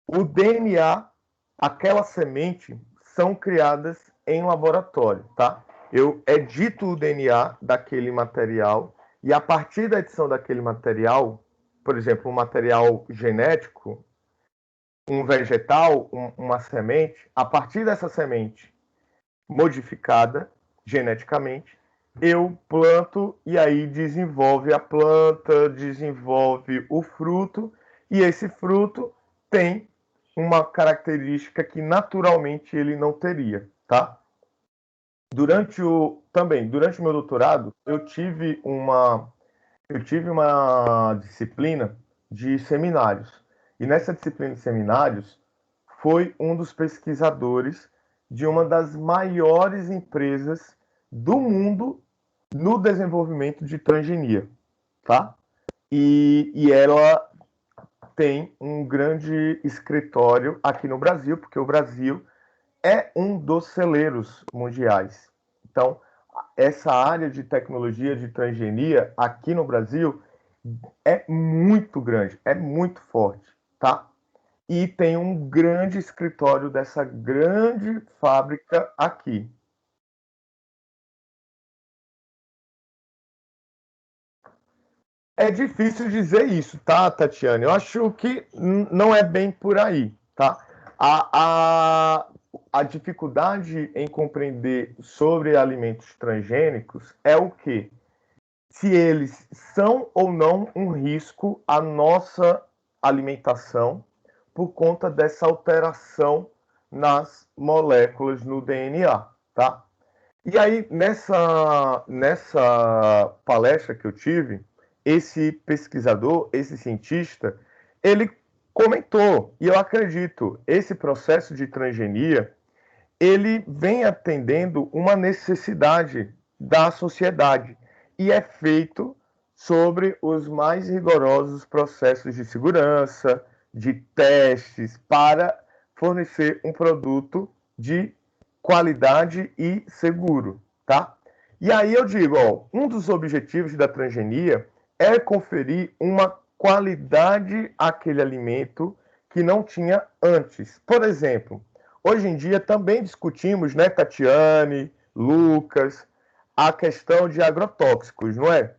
o DNA, aquela semente são criadas em laboratório, tá? Eu edito o DNA daquele material e a partir da edição daquele material, por exemplo, um material genético, um vegetal, uma semente, a partir dessa semente modificada geneticamente, eu planto e aí desenvolve a planta, desenvolve o fruto, e esse fruto tem uma característica que naturalmente ele não teria, tá? Durante o meu doutorado, eu tive uma disciplina de seminários. E nessa disciplina de seminários, foi um dos pesquisadores de uma das maiores empresas do mundo no desenvolvimento de transgenia, tá? E ela tem um grande escritório aqui no Brasil, porque o Brasil é um dos celeiros mundiais. Então, essa área de tecnologia de transgenia aqui no Brasil é muito grande, é muito forte, tá? E tem um grande escritório dessa grande fábrica aqui. É difícil dizer isso, tá, Tatiane? Eu acho que não é bem por aí, tá? A dificuldade em compreender sobre alimentos transgênicos é o quê? Se eles são ou não um risco à nossa alimentação por conta dessa alteração nas moléculas no DNA, tá? E aí, nessa palestra que eu tive, esse pesquisador, esse cientista, ele comentou, e eu acredito, esse processo de transgenia, ele vem atendendo uma necessidade da sociedade e é feito sobre os mais rigorosos processos de segurança, de testes, para fornecer um produto de qualidade e seguro, tá? E aí eu digo, ó, um dos objetivos da transgenia é conferir uma qualidade àquele alimento que não tinha antes. Por exemplo, hoje em dia também discutimos, né, Tatiane, Lucas, a questão de agrotóxicos, não é?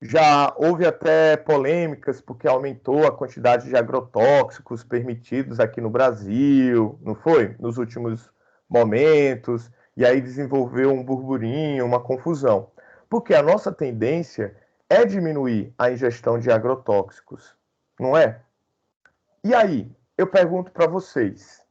Já houve até polêmicas porque aumentou a quantidade de agrotóxicos permitidos aqui no Brasil, não foi? Nos últimos momentos, e aí desenvolveu um burburinho, uma confusão. Porque a nossa tendência é diminuir a ingestão de agrotóxicos, não é? E aí, eu pergunto para vocês,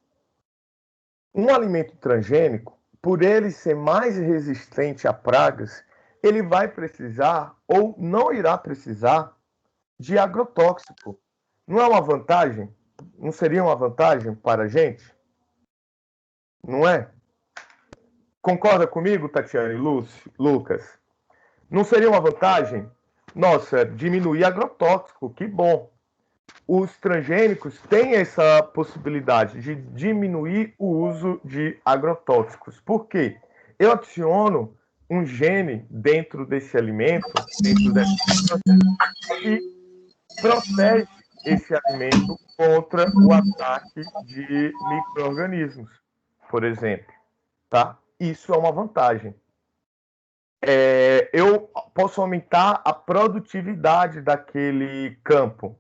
um alimento transgênico, por ele ser mais resistente a pragas, ele vai precisar ou não irá precisar de agrotóxico. Não é uma vantagem? Não seria uma vantagem para a gente? Não é? Concorda comigo, Tatiane, Lúcio, Lucas? Não seria uma vantagem? Nossa, diminuir agrotóxico, que bom. Os transgênicos têm essa possibilidade de diminuir o uso de agrotóxicos. Por quê? Eu adiciono um gene dentro desse alimento, dentro dessa substância, que protege esse alimento contra o ataque de micro-organismos, por exemplo. Tá? Isso é uma vantagem. Eu posso aumentar a produtividade daquele campo,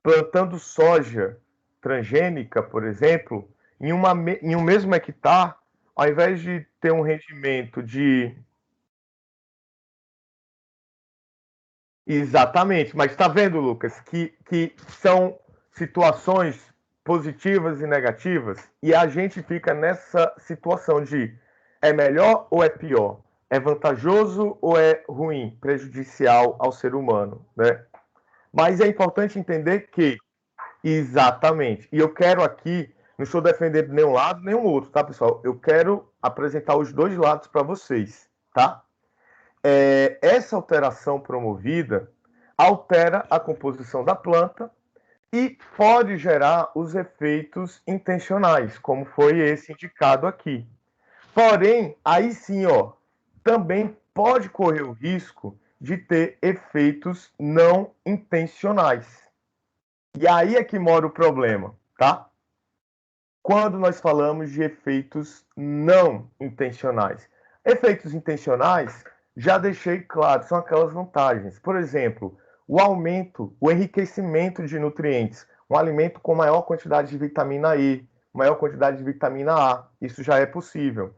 plantando soja transgênica, por exemplo, em um mesmo hectare, ao invés de ter um rendimento de. Exatamente, mas está vendo, Lucas, que são situações positivas e negativas, e a gente fica nessa situação de é melhor ou é pior? É vantajoso ou é ruim, prejudicial ao ser humano, né? Mas é importante entender que, exatamente, e eu quero aqui, não estou defendendo nenhum lado, nenhum outro, tá, pessoal? Eu quero apresentar os dois lados para vocês, tá? Essa alteração promovida altera a composição da planta e pode gerar os efeitos intencionais, como foi esse indicado aqui. Porém, aí sim, ó, também pode correr o risco de ter efeitos não intencionais. E aí é que mora o problema, tá? Quando nós falamos de efeitos não intencionais. Efeitos intencionais, já deixei claro, são aquelas vantagens. Por exemplo, o aumento, o enriquecimento de nutrientes. Um alimento com maior quantidade de vitamina E, maior quantidade de vitamina A. Isso já é possível.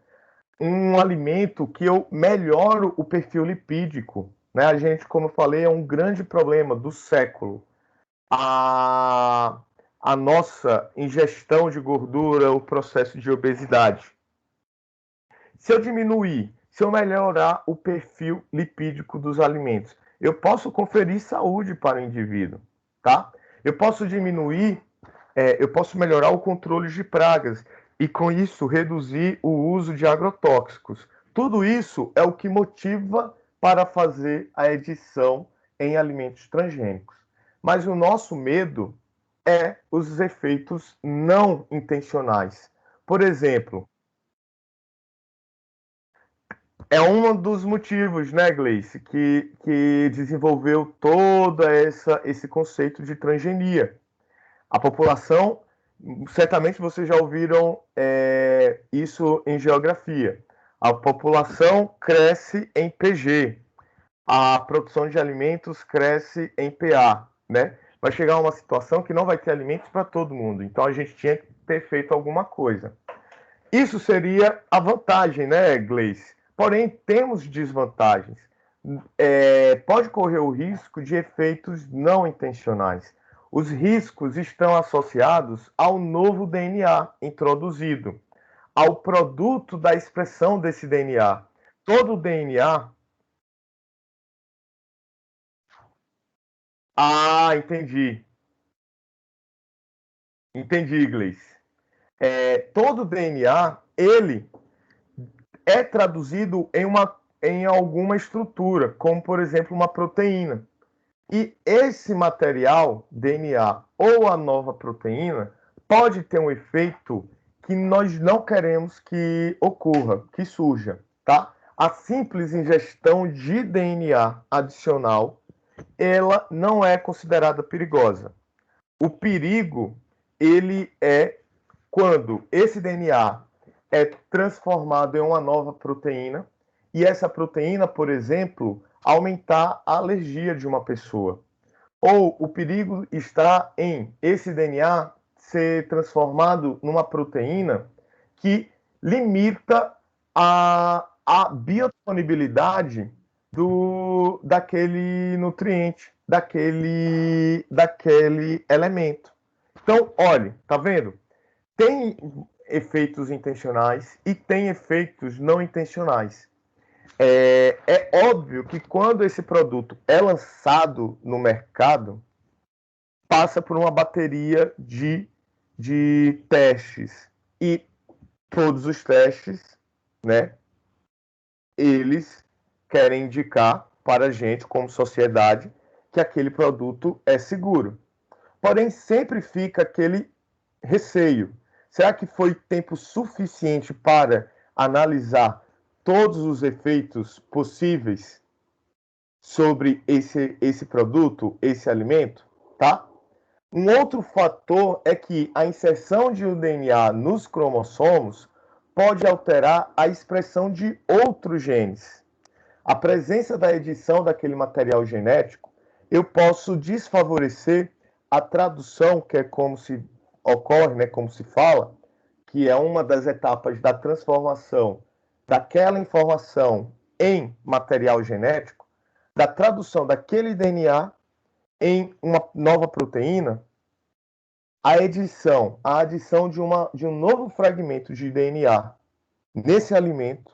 Um alimento que eu melhoro o perfil lipídico. Né? A gente, como eu falei, é um grande problema do século. A nossa ingestão de gordura, o processo de obesidade. Se eu diminuir, se eu melhorar o perfil lipídico dos alimentos, eu posso conferir saúde para o indivíduo, tá? Eu posso diminuir, eu posso melhorar o controle de pragas. e com isso reduzir o uso de agrotóxicos. Tudo isso é o que motiva para fazer a edição em alimentos transgênicos. Mas o nosso medo é os efeitos não intencionais. Por exemplo, é um dos motivos, né, Gleice, que desenvolveu esse conceito de transgenia. A população, certamente vocês já ouviram isso em geografia. A população cresce em PG, a produção de alimentos cresce em PA, né? Vai chegar uma situação que não vai ter alimentos para todo mundo. Então a gente tinha que ter feito alguma coisa. Isso seria a vantagem, né, Gleice? Porém, temos desvantagens. Pode correr o risco de efeitos não intencionais. Os riscos estão associados ao novo DNA introduzido, ao produto da expressão desse DNA. Todo o DNA. Ah, entendi. Entendi, Gleice. Todo o DNA, ele é traduzido em alguma estrutura, como, por exemplo, uma proteína. E esse material, DNA ou a nova proteína, pode ter um efeito que nós não queremos que ocorra, que surja, tá? A simples ingestão de DNA adicional, ela não é considerada perigosa. O perigo, ele é quando esse DNA é transformado em uma nova proteína e essa proteína, por exemplo, aumentar a alergia de uma pessoa. Ou o perigo está em esse DNA ser transformado numa proteína que limita a biodisponibilidade daquele nutriente, daquele elemento. Então, olhe, tá vendo? Tem efeitos intencionais e tem efeitos não intencionais. É óbvio que quando esse produto é lançado no mercado, passa por uma bateria de testes. E todos os testes, né, eles querem indicar para a gente, como sociedade, que aquele produto é seguro. Porém, sempre fica aquele receio. Será que foi tempo suficiente para analisar todos os efeitos possíveis sobre esse produto, esse alimento? Tá? Um outro fator é que a inserção de um DNA nos cromossomos pode alterar a expressão de outros genes. A presença da edição daquele material genético, eu posso desfavorecer a tradução, que é como se ocorre, né, como se fala, que é uma das etapas da transformação daquela informação em material genético, da tradução daquele DNA em uma nova proteína, a adição de um novo fragmento de DNA nesse alimento,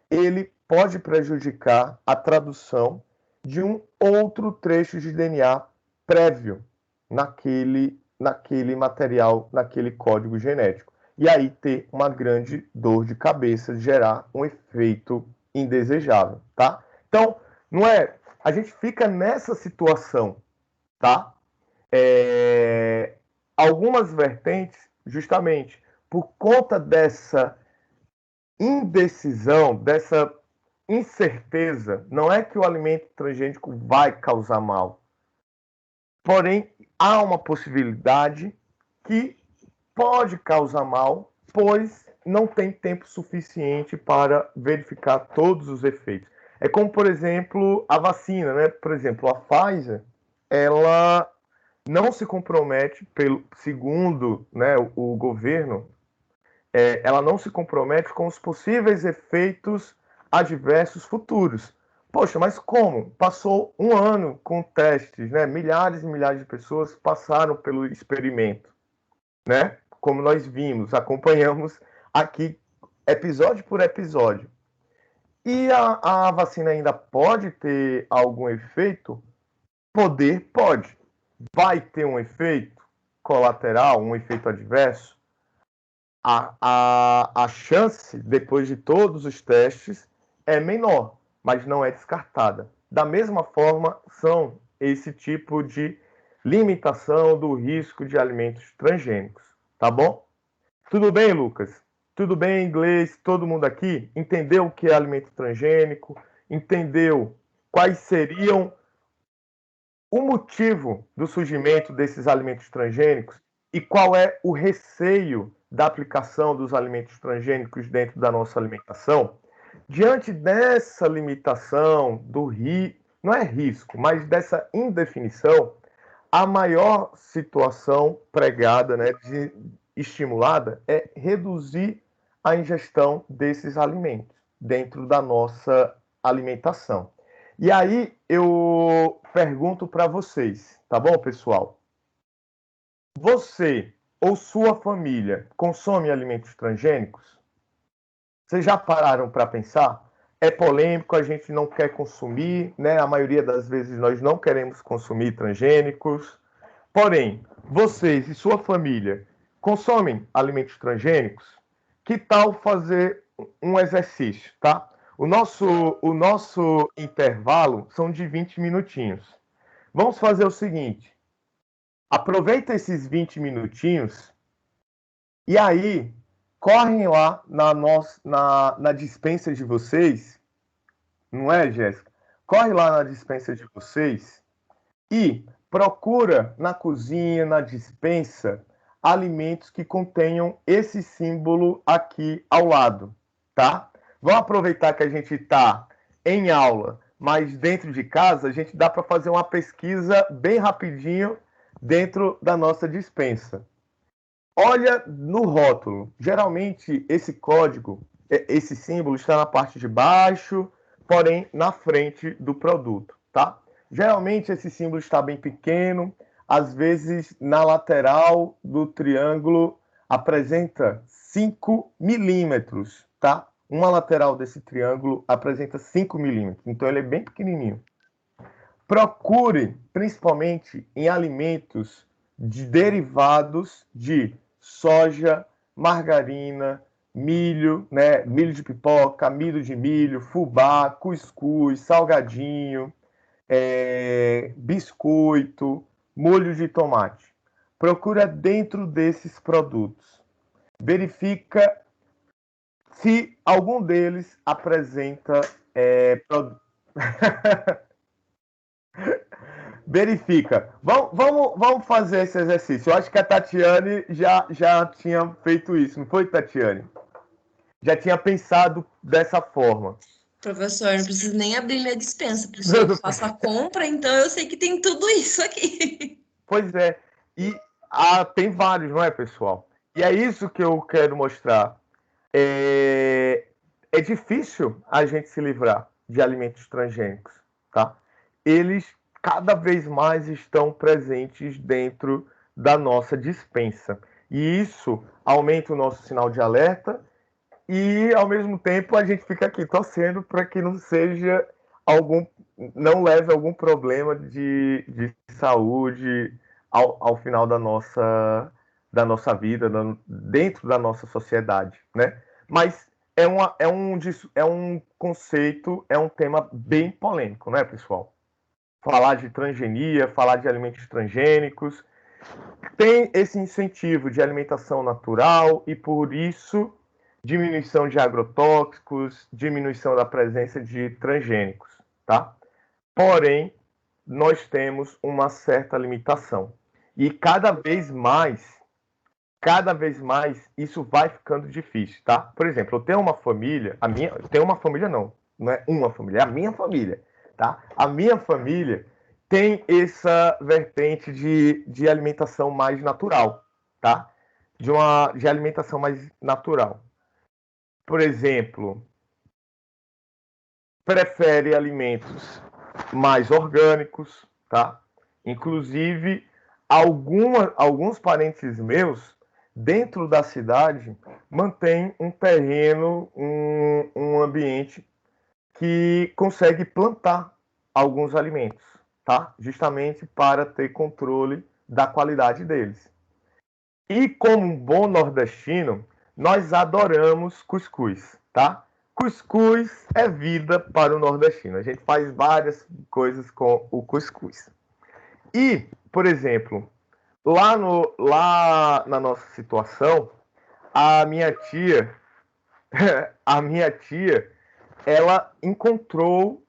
ele pode prejudicar a tradução de um outro trecho de DNA prévio naquele material, naquele código genético. E aí ter uma grande dor de cabeça, gerar um efeito indesejável, tá? Então, não é... A gente fica nessa situação, tá? Algumas vertentes, justamente por conta dessa indecisão, dessa incerteza, não é que o alimento transgênico vai causar mal. Porém, há uma possibilidade que pode causar mal, pois não tem tempo suficiente para verificar todos os efeitos. É como, por exemplo, a vacina, né? Por exemplo, a Pfizer, ela não se compromete, segundo, né, o governo, ela não se compromete com os possíveis efeitos adversos futuros. Poxa, mas como? Passou um ano com testes, né? Milhares e milhares de pessoas passaram pelo experimento, né? Como nós vimos, acompanhamos aqui episódio por episódio. E a vacina ainda pode ter algum efeito? Poder pode. Vai ter um efeito colateral, um efeito adverso? a chance, depois de todos os testes, é menor, mas não é descartada. Da mesma forma, são esse tipo de limitação do risco de alimentos transgênicos, tá bom? Tudo bem, Lucas? Tudo bem, inglês? Todo mundo aqui entendeu o que é alimento transgênico? Entendeu quais seriam o motivo do surgimento desses alimentos transgênicos e qual é o receio da aplicação dos alimentos transgênicos dentro da nossa alimentação? Diante dessa limitação não é risco, mas dessa indefinição, a maior situação pregada, né, estimulada, é reduzir a ingestão desses alimentos dentro da nossa alimentação. E aí eu pergunto para vocês, tá bom, pessoal? Você ou sua família consome alimentos transgênicos? Vocês já pararam para pensar? É polêmico, a gente não quer consumir, né? A maioria das vezes nós não queremos consumir transgênicos. Porém, vocês e sua família consomem alimentos transgênicos? Que tal fazer um exercício, tá? O nosso intervalo são de 20 minutinhos. Vamos fazer o seguinte: aproveita esses 20 minutinhos e aí correm lá na dispensa de vocês, não é, Jéssica? Corre lá na dispensa de vocês e procura na cozinha, na dispensa, alimentos que contenham esse símbolo aqui ao lado, tá? Vamos aproveitar que a gente está em aula, mas dentro de casa, a gente dá para fazer uma pesquisa bem rapidinho dentro da nossa dispensa. Olha no rótulo. Geralmente, esse código, esse símbolo está na parte de baixo, porém na frente do produto, tá? Geralmente, esse símbolo está bem pequeno, às vezes na lateral do triângulo apresenta 5 milímetros, tá? Uma lateral desse triângulo apresenta 5 milímetros, então ele é bem pequenininho. Procure, principalmente, em alimentos derivados de soja, margarina, milho, né? Milho de pipoca, milho de milho, fubá, cuscuz, salgadinho, biscoito, molho de tomate. Procura dentro desses produtos. Verifica se algum deles apresenta verifica. Vamos fazer esse exercício. Eu acho que a Tatiane já tinha feito isso, não foi, Tatiane? Já tinha pensado dessa forma. Professor, não preciso nem abrir minha dispensa, professor. Eu faço a compra, então eu sei que tem tudo isso aqui. Pois é. E tem vários, não é, pessoal? E é isso que eu quero mostrar. É difícil a gente se livrar de alimentos transgênicos, tá? Eles cada vez mais estão presentes dentro da nossa dispensa. E isso aumenta o nosso sinal de alerta e, ao mesmo tempo, a gente fica aqui torcendo para que não leve algum problema de saúde ao final da nossa vida, dentro da nossa sociedade, né? Mas é um conceito, é um tema bem polêmico, né, pessoal? Falar de transgenia, falar de alimentos transgênicos, tem esse incentivo de alimentação natural e, por isso, diminuição de agrotóxicos, diminuição da presença de transgênicos, tá? Porém, nós temos uma certa limitação. E cada vez mais, isso vai ficando difícil, tá? Por exemplo, eu tenho uma família, eu tenho uma família não é uma família, é a minha família, tá? A minha família tem essa vertente de alimentação mais natural, tá? De alimentação mais natural. Por exemplo, prefere alimentos mais orgânicos, tá? Inclusive, alguns parentes meus, dentro da cidade, mantêm um terreno, um ambiente que consegue plantar alguns alimentos, tá? Justamente para ter controle da qualidade deles. E como um bom nordestino, nós adoramos cuscuz, tá? Cuscuz é vida para o nordestino. A gente faz várias coisas com o cuscuz. E, por exemplo, lá na nossa situação, a minha tia, a minha tia, ela encontrou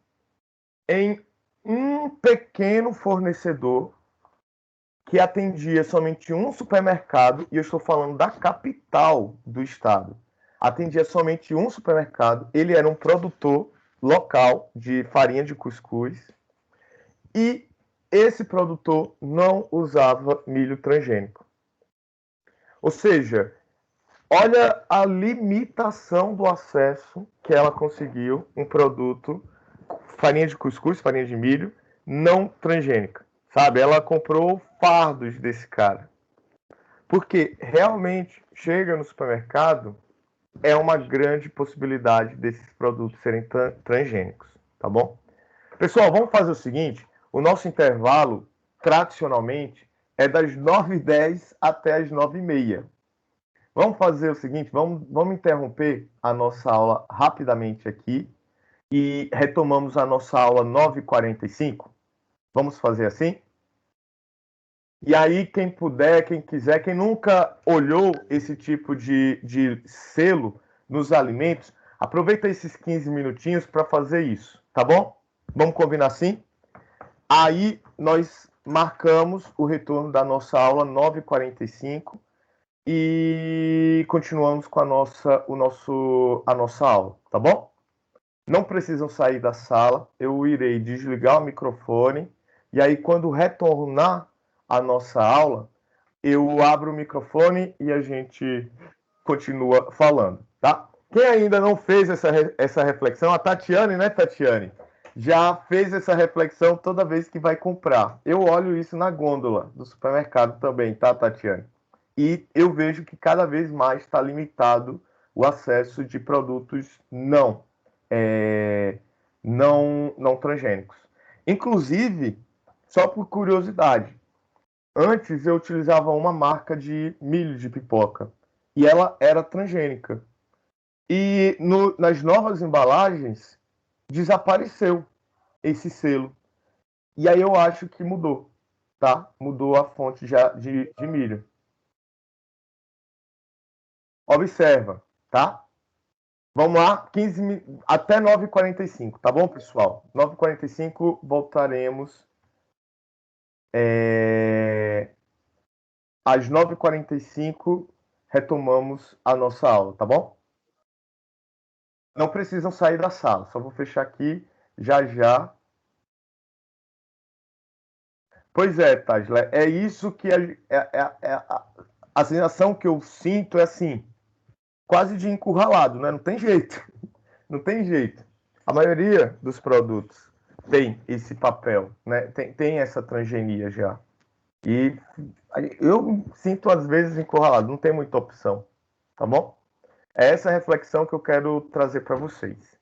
em um pequeno fornecedor que atendia somente um supermercado, e eu estou falando da capital do estado. Atendia somente um supermercado, ele era um produtor local de farinha de cuscuz, e esse produtor não usava milho transgênico. Ou seja, olha a limitação do acesso que ela conseguiu um produto, farinha de cuscuz, farinha de milho, não transgênica. Sabe? Ela comprou fardos desse cara. Porque realmente chega no supermercado, é uma grande possibilidade desses produtos serem transgênicos. Tá bom? Pessoal, vamos fazer o seguinte: o nosso intervalo, tradicionalmente, é das 9h10 até as 9h30. Vamos fazer o seguinte, vamos interromper a nossa aula rapidamente aqui e retomamos a nossa aula 9h45. Vamos fazer assim? E aí, quem puder, quem quiser, quem nunca olhou esse tipo de selo nos alimentos, aproveita esses 15 minutinhos para fazer isso, tá bom? Vamos combinar assim? Aí nós marcamos o retorno da nossa aula 9h45 e continuamos com a nossa aula, tá bom? Não precisam sair da sala, eu irei desligar o microfone e aí quando retornar a nossa aula, eu abro o microfone e a gente continua falando, tá? Quem ainda não fez essa reflexão, a Tatiane, né, Tatiane? Já fez essa reflexão toda vez que vai comprar. Eu olho isso na gôndola do supermercado também, tá, Tatiane? E eu vejo que cada vez mais está limitado o acesso de produtos é, não transgênicos. Inclusive, só por curiosidade, antes eu utilizava uma marca de milho de pipoca e ela era transgênica. E nas novas embalagens desapareceu esse selo. E aí eu acho que mudou, tá? Mudou a fonte de milho. Observa, tá? Vamos lá, até 9h45, tá bom, pessoal? 9h45 voltaremos. Às 9h45 retomamos a nossa aula, tá bom? Não precisam sair da sala, só vou fechar aqui já já. Pois é, Tasla, é isso que a sensação que eu sinto é assim, quase de encurralado, né? Não tem jeito, não tem jeito. A maioria dos produtos tem esse papel, né? Tem essa transgenia já. E eu me sinto às vezes encurralado, não tem muita opção, tá bom? É essa reflexão que eu quero trazer para vocês.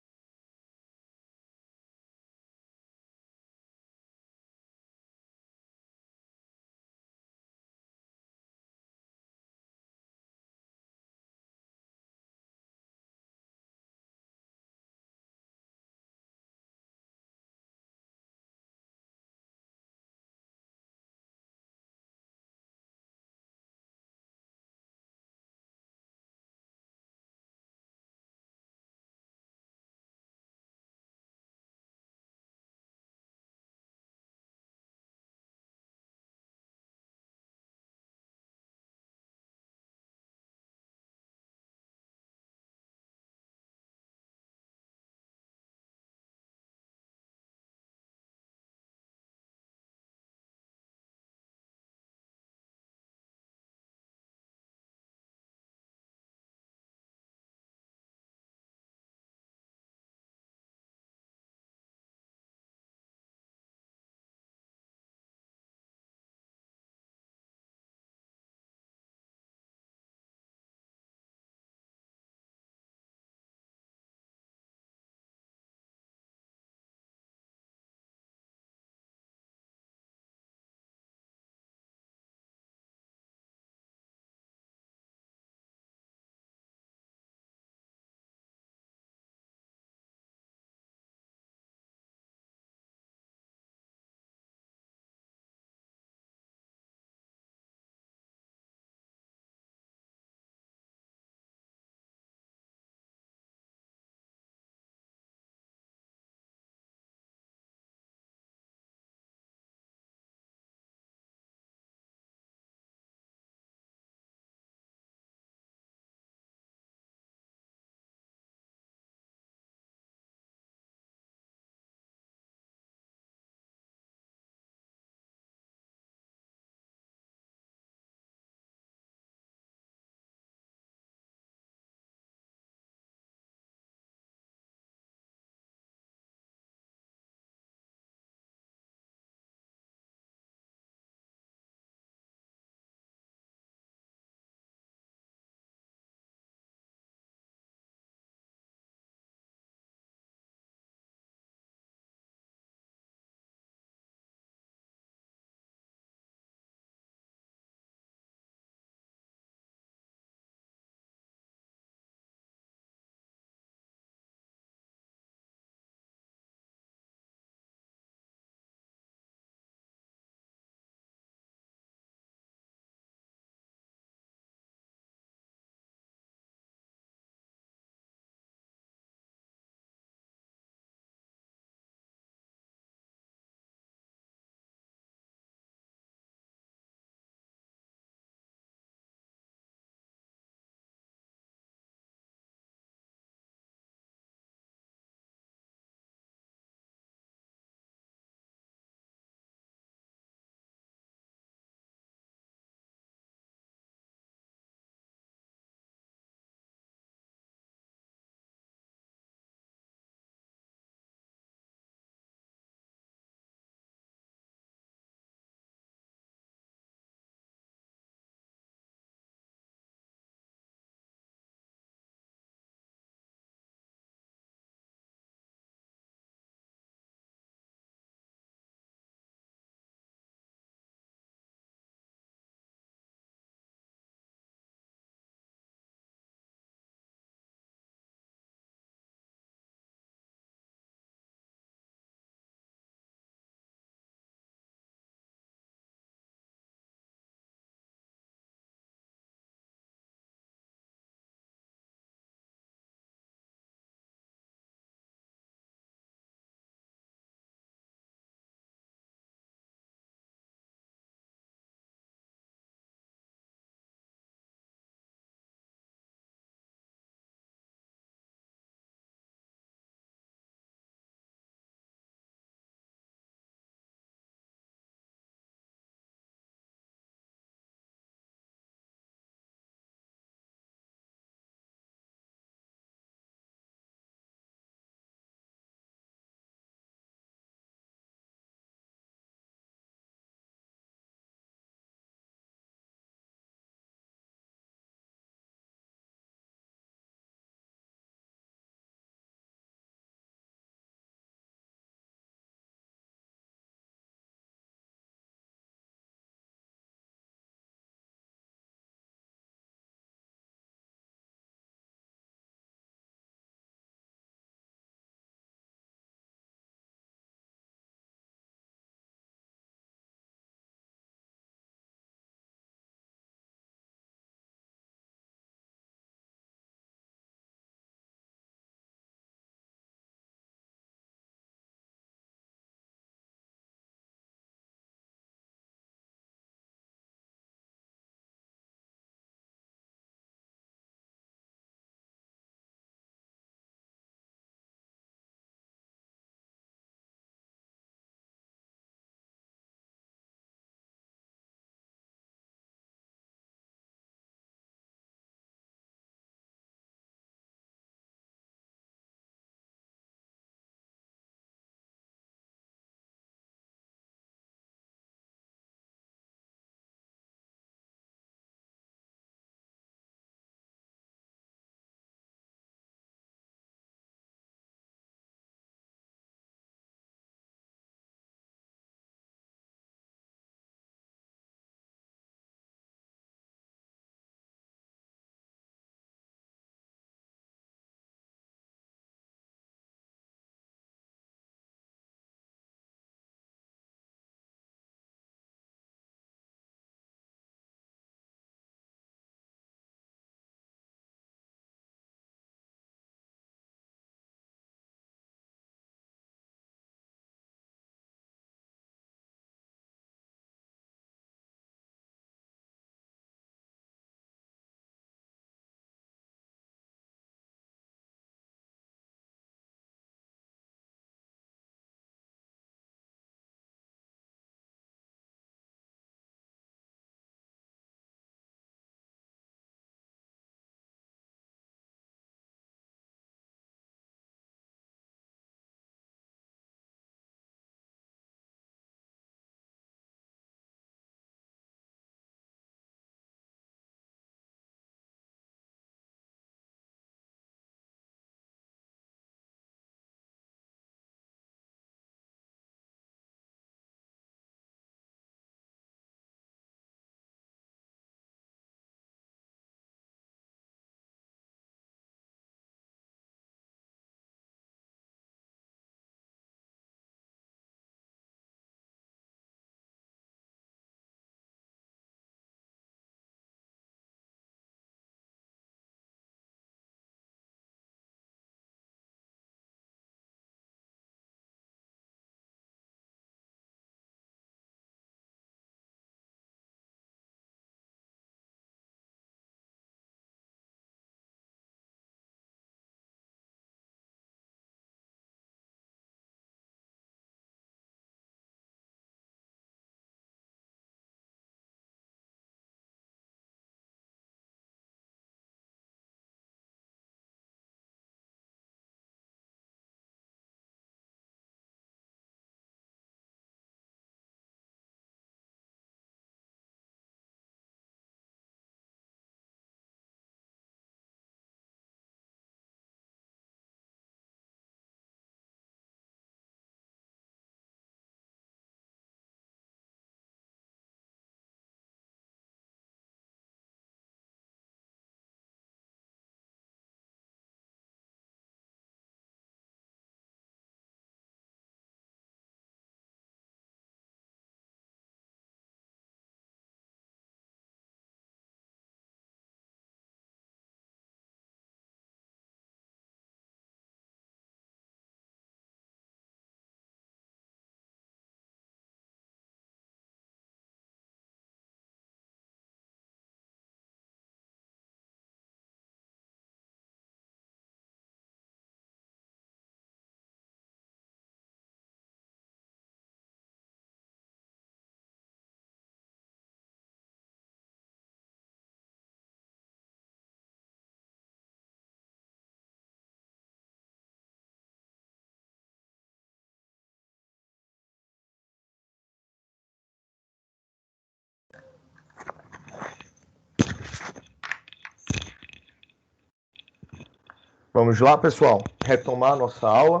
Vamos lá, pessoal, retomar a nossa aula.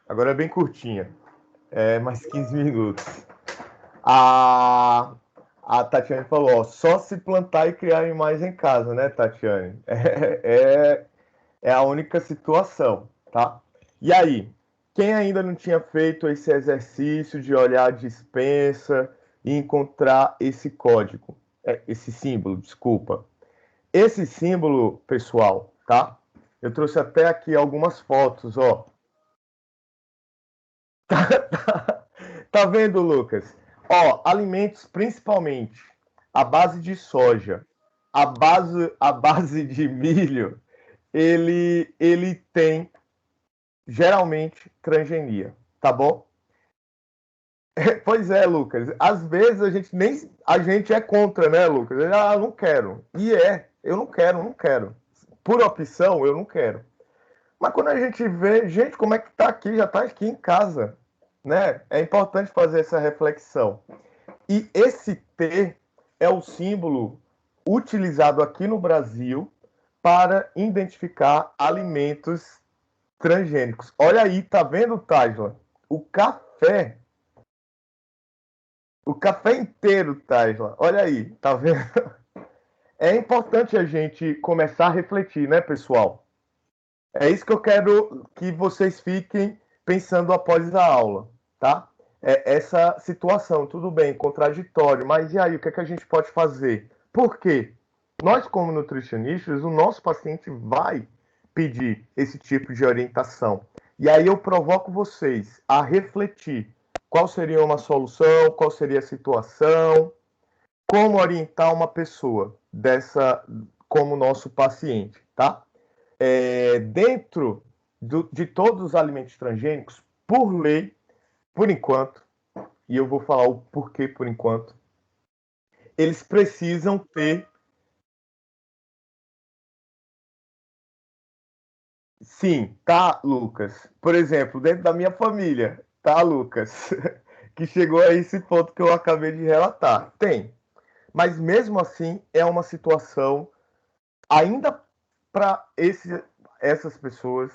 Agora é bem curtinha, mais 15 minutos. A Tatiane falou, ó, só se plantar e criar animais em casa, né, Tatiane? É a única situação, tá? E aí, quem ainda não tinha feito esse exercício de olhar a despensa e encontrar esse código, esse símbolo, desculpa. Esse símbolo, pessoal, tá? Eu trouxe até aqui algumas fotos, ó. Tá vendo, Lucas? Ó, alimentos principalmente a base de soja, a base de milho, ele tem geralmente transgenia, tá bom? Pois é, Lucas. Às vezes a gente é contra, né, Lucas? Ah, não quero. Eu não quero. Por opção, eu não quero. Mas quando a gente vê, gente, como é que tá aqui, já tá aqui em casa, né? É importante fazer essa reflexão. E esse T é o símbolo utilizado aqui no Brasil para identificar alimentos transgênicos. Olha aí, tá vendo, Tajla? O café inteiro, Tajla. Olha aí, tá vendo? É importante a gente começar a refletir, né, pessoal? É isso que eu quero que vocês fiquem pensando após a aula, tá? Essa situação, tudo bem, contraditório, mas e aí, o que é que a gente pode fazer? Por quê? Nós, como nutricionistas, o nosso paciente vai pedir esse tipo de orientação. E aí eu provoco vocês a refletir qual seria uma solução, qual seria a situação, como orientar uma pessoa dessa como nosso paciente, tá? Dentro de todos os alimentos transgênicos, por lei, por enquanto, e eu vou falar o porquê por enquanto, eles precisam ter. Sim, tá, Lucas? Por exemplo, dentro da minha família, tá, Lucas? Que chegou a esse ponto que eu acabei de relatar. Tem. Mas mesmo assim, é uma situação, ainda para essas pessoas,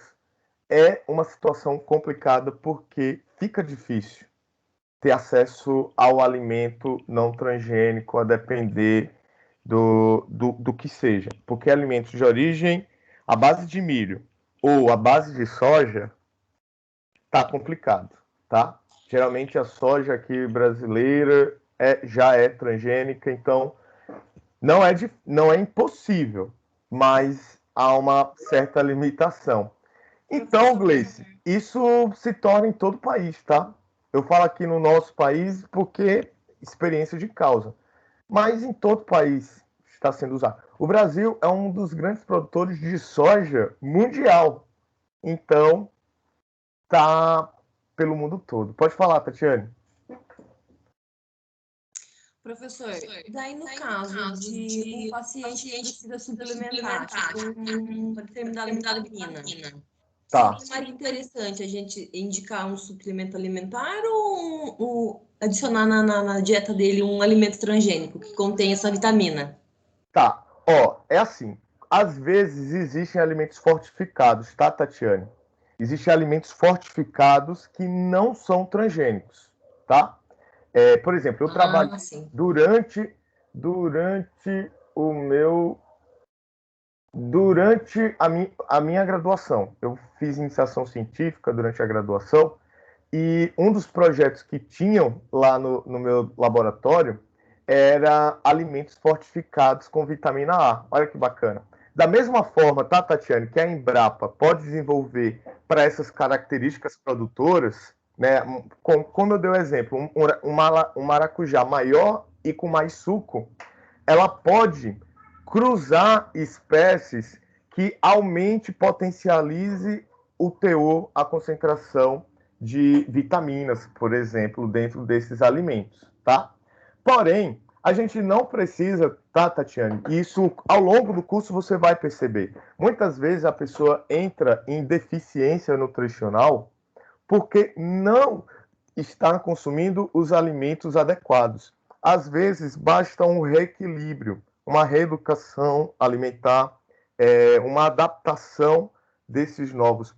é uma situação complicada porque fica difícil ter acesso ao alimento não transgênico, a depender do que seja. Porque alimentos de origem à base de milho ou à base de soja, tá complicado, tá? Geralmente a soja aqui brasileira já é transgênica, então não é impossível, mas há uma certa limitação. Então, Gleice, isso se torna em todo o país, tá? Eu falo aqui no nosso país porque experiência de causa, mas em todo o país está sendo usado. O Brasil é um dos grandes produtores de soja mundial, então tá pelo mundo todo. Pode falar, Tatiane. Professor, daí no caso de um paciente que precisa suplementar, tipo um determinada vitamina, Tá. seria mais interessante a gente indicar um suplemento alimentar ou adicionar na dieta dele um alimento transgênico que contém essa vitamina? Tá. Ó, é assim. Às vezes existem alimentos fortificados, tá, Tatiane? Existem alimentos fortificados que não são transgênicos, tá? Por exemplo, eu trabalho Sim. durante o meu durante a minha graduação. Eu fiz iniciação científica durante a graduação e um dos projetos que tinham lá no meu laboratório era alimentos fortificados com vitamina A. Olha que bacana. Da mesma forma, tá, Tatiane, que a Embrapa pode desenvolver para essas características produtoras, né? Como eu dei o exemplo, um maracujá maior e com mais suco, ela pode cruzar espécies que aumente, potencialize o teor, a concentração de vitaminas, por exemplo, dentro desses alimentos, tá? Porém, a gente não precisa, tá, Tatiane? Isso ao longo do curso você vai perceber. Muitas vezes a pessoa entra em deficiência nutricional porque não está consumindo os alimentos adequados. Às vezes basta um reequilíbrio, uma reeducação alimentar, uma adaptação desses novos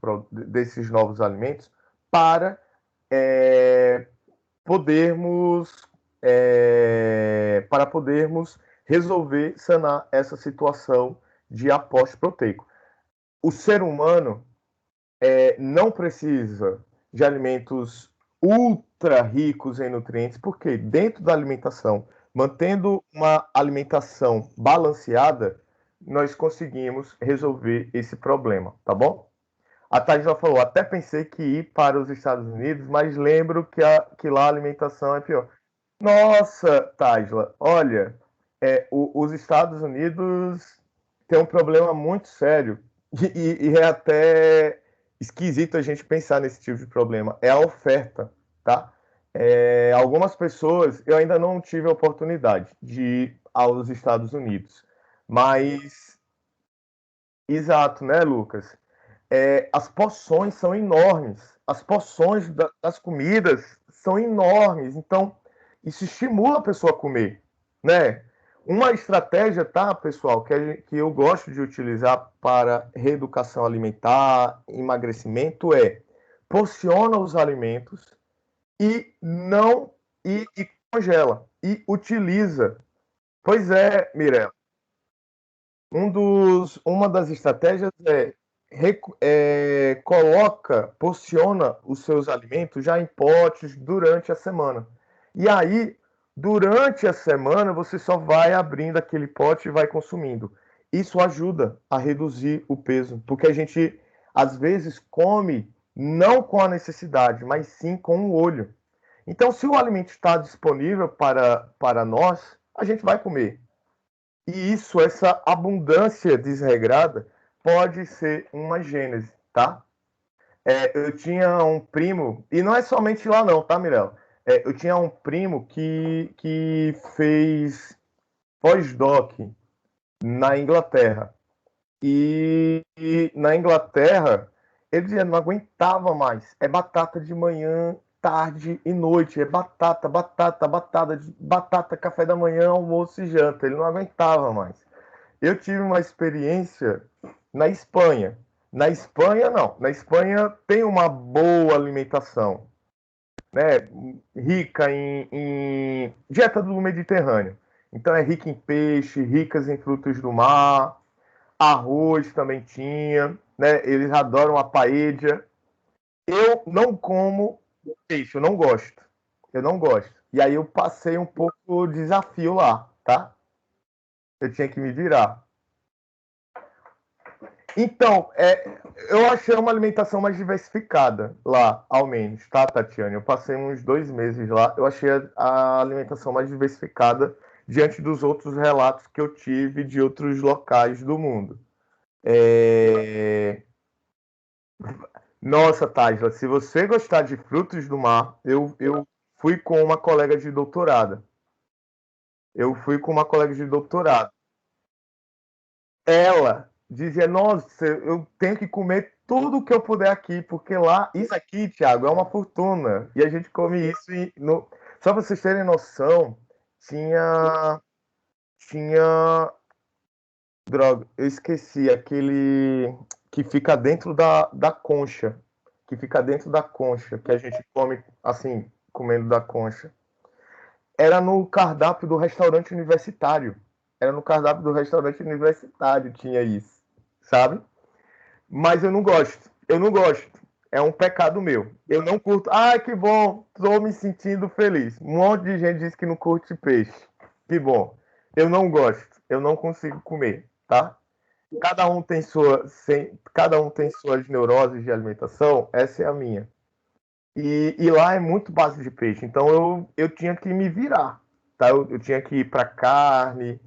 alimentos para podermos resolver, sanar essa situação de aporte proteico. O ser humano não precisa de alimentos ultra ricos em nutrientes, porque dentro da alimentação, mantendo uma alimentação balanceada, nós conseguimos resolver esse problema, tá bom? A Thais já falou, até pensei que ir para os Estados Unidos, mas lembro que lá a alimentação é pior. Nossa, Taisla, olha, os Estados Unidos têm um problema muito sério e é até esquisito a gente pensar nesse tipo de problema. É a oferta, tá? Algumas pessoas, eu ainda não tive a oportunidade de ir aos Estados Unidos, mas, exato, né, Lucas? As porções são enormes, as porções das comidas são enormes, então isso estimula a pessoa a comer, né? Uma estratégia, tá, pessoal, que eu gosto de utilizar para reeducação alimentar, emagrecimento, porciona os alimentos e não e congela e utiliza. Pois é, Mirella. Uma das estratégias porciona os seus alimentos já em potes durante a semana. E aí, durante a semana, você só vai abrindo aquele pote e vai consumindo. Isso ajuda a reduzir o peso, porque a gente, às vezes, come não com a necessidade, mas sim com o olho. Então, se o alimento está disponível para nós, a gente vai comer. E isso, essa abundância desregrada, pode ser uma gênese, tá? Eu tinha um primo, e não é somente lá não, tá, Mirella? Eu tinha um primo que fez pós-doc na Inglaterra. E na Inglaterra, ele dizia, não aguentava mais. É batata de manhã, tarde e noite. É batata, batata, batata, batata, café da manhã, almoço e janta. Ele não aguentava mais. Eu tive uma experiência na Espanha. Na Espanha, não. Na Espanha tem uma boa alimentação, né? Rica em dieta do Mediterrâneo. Então é rica em peixe, ricas em frutos do mar, arroz também tinha, né? Eles adoram a paella. Eu não como peixe, eu não gosto. Eu não gosto. E aí eu passei um pouco o desafio lá, tá? Eu tinha que me virar. Então, eu achei uma alimentação mais diversificada lá, ao menos, tá, Tatiane? Eu passei uns 2 meses lá, eu achei a alimentação mais diversificada diante dos outros relatos que eu tive de outros locais do mundo. Nossa, Tásla, se você gostar de frutos do mar, eu fui com uma colega de doutorado. Eu fui com uma colega de doutorado. Ela dizia, nossa, eu tenho que comer tudo que eu puder aqui, porque lá, isso aqui, Thiago, é uma fortuna. E a gente come isso só para vocês terem noção, tinha droga, eu esqueci, aquele que fica dentro da concha, que fica dentro da concha, que a gente come assim, comendo da concha. Era no cardápio do restaurante universitário. Era no cardápio do restaurante universitário, tinha isso, sabe? Mas eu não gosto. Eu não gosto. É um pecado meu. Eu não curto. Ai, que bom. Estou me sentindo feliz. Um monte de gente diz que não curte peixe. Que bom. Eu não gosto. Eu não consigo comer, tá? Cada um tem suas neuroses de alimentação. Essa é a minha. E lá é muito base de peixe. Então eu tinha que me virar, tá? Eu tinha que ir para carne.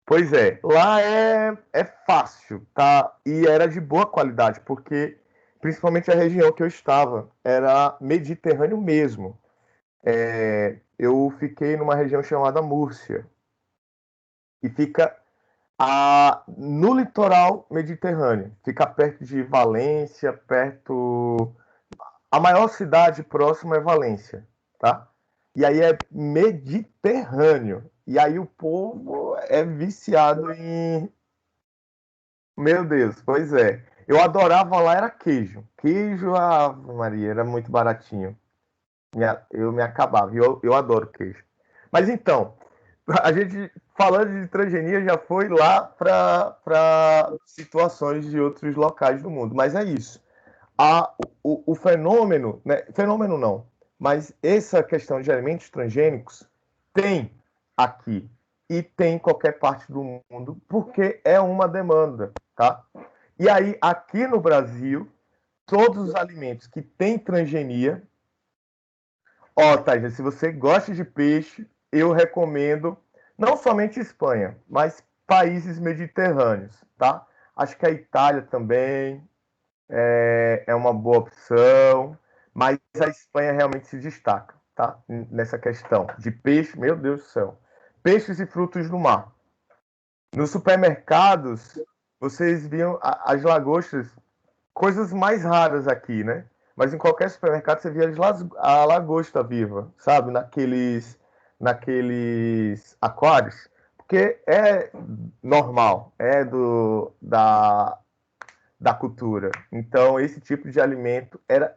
Pois é, lá é fácil, tá? E era de boa qualidade, porque principalmente a região que eu estava era Mediterrâneo mesmo. Eu fiquei numa região chamada Múrcia, e fica no litoral mediterrâneo. Fica perto de Valência, perto. A maior cidade próxima é Valência, tá? E aí é Mediterrâneo. E aí o povo é viciado em... Meu Deus, pois é. Eu adorava lá, era queijo. Queijo, Ave Maria, era muito baratinho. Eu me acabava. Eu adoro queijo. Mas então, a gente falando de transgenia já foi lá para situações de outros locais do mundo. Mas é isso. O fenômeno, né? Fenômeno não, mas essa questão de alimentos transgênicos tem aqui e tem em qualquer parte do mundo, porque é uma demanda, tá? E aí, aqui no Brasil, todos os alimentos que têm transgenia, ó, Taja, se você gosta de peixe, eu recomendo não somente Espanha, mas países mediterrâneos, tá? Acho que a Itália também é uma boa opção, mas a Espanha realmente se destaca, tá? Nessa questão de peixe, meu Deus do céu. Peixes e frutos do mar. Nos supermercados, vocês viam as lagostas, coisas mais raras aqui, né? Mas em qualquer supermercado você via a lagosta viva, sabe? Naqueles aquários. Porque é normal, é da cultura. Então, esse tipo de alimento era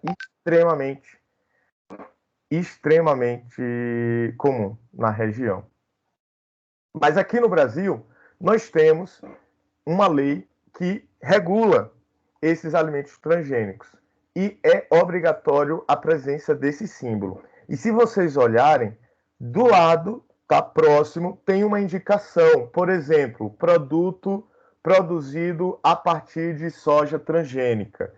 extremamente comum na região. Mas aqui no Brasil, nós temos uma lei que regula esses alimentos transgênicos e é obrigatório a presença desse símbolo. E se vocês olharem, do lado, tá próximo, tem uma indicação, por exemplo, produto produzido a partir de soja transgênica.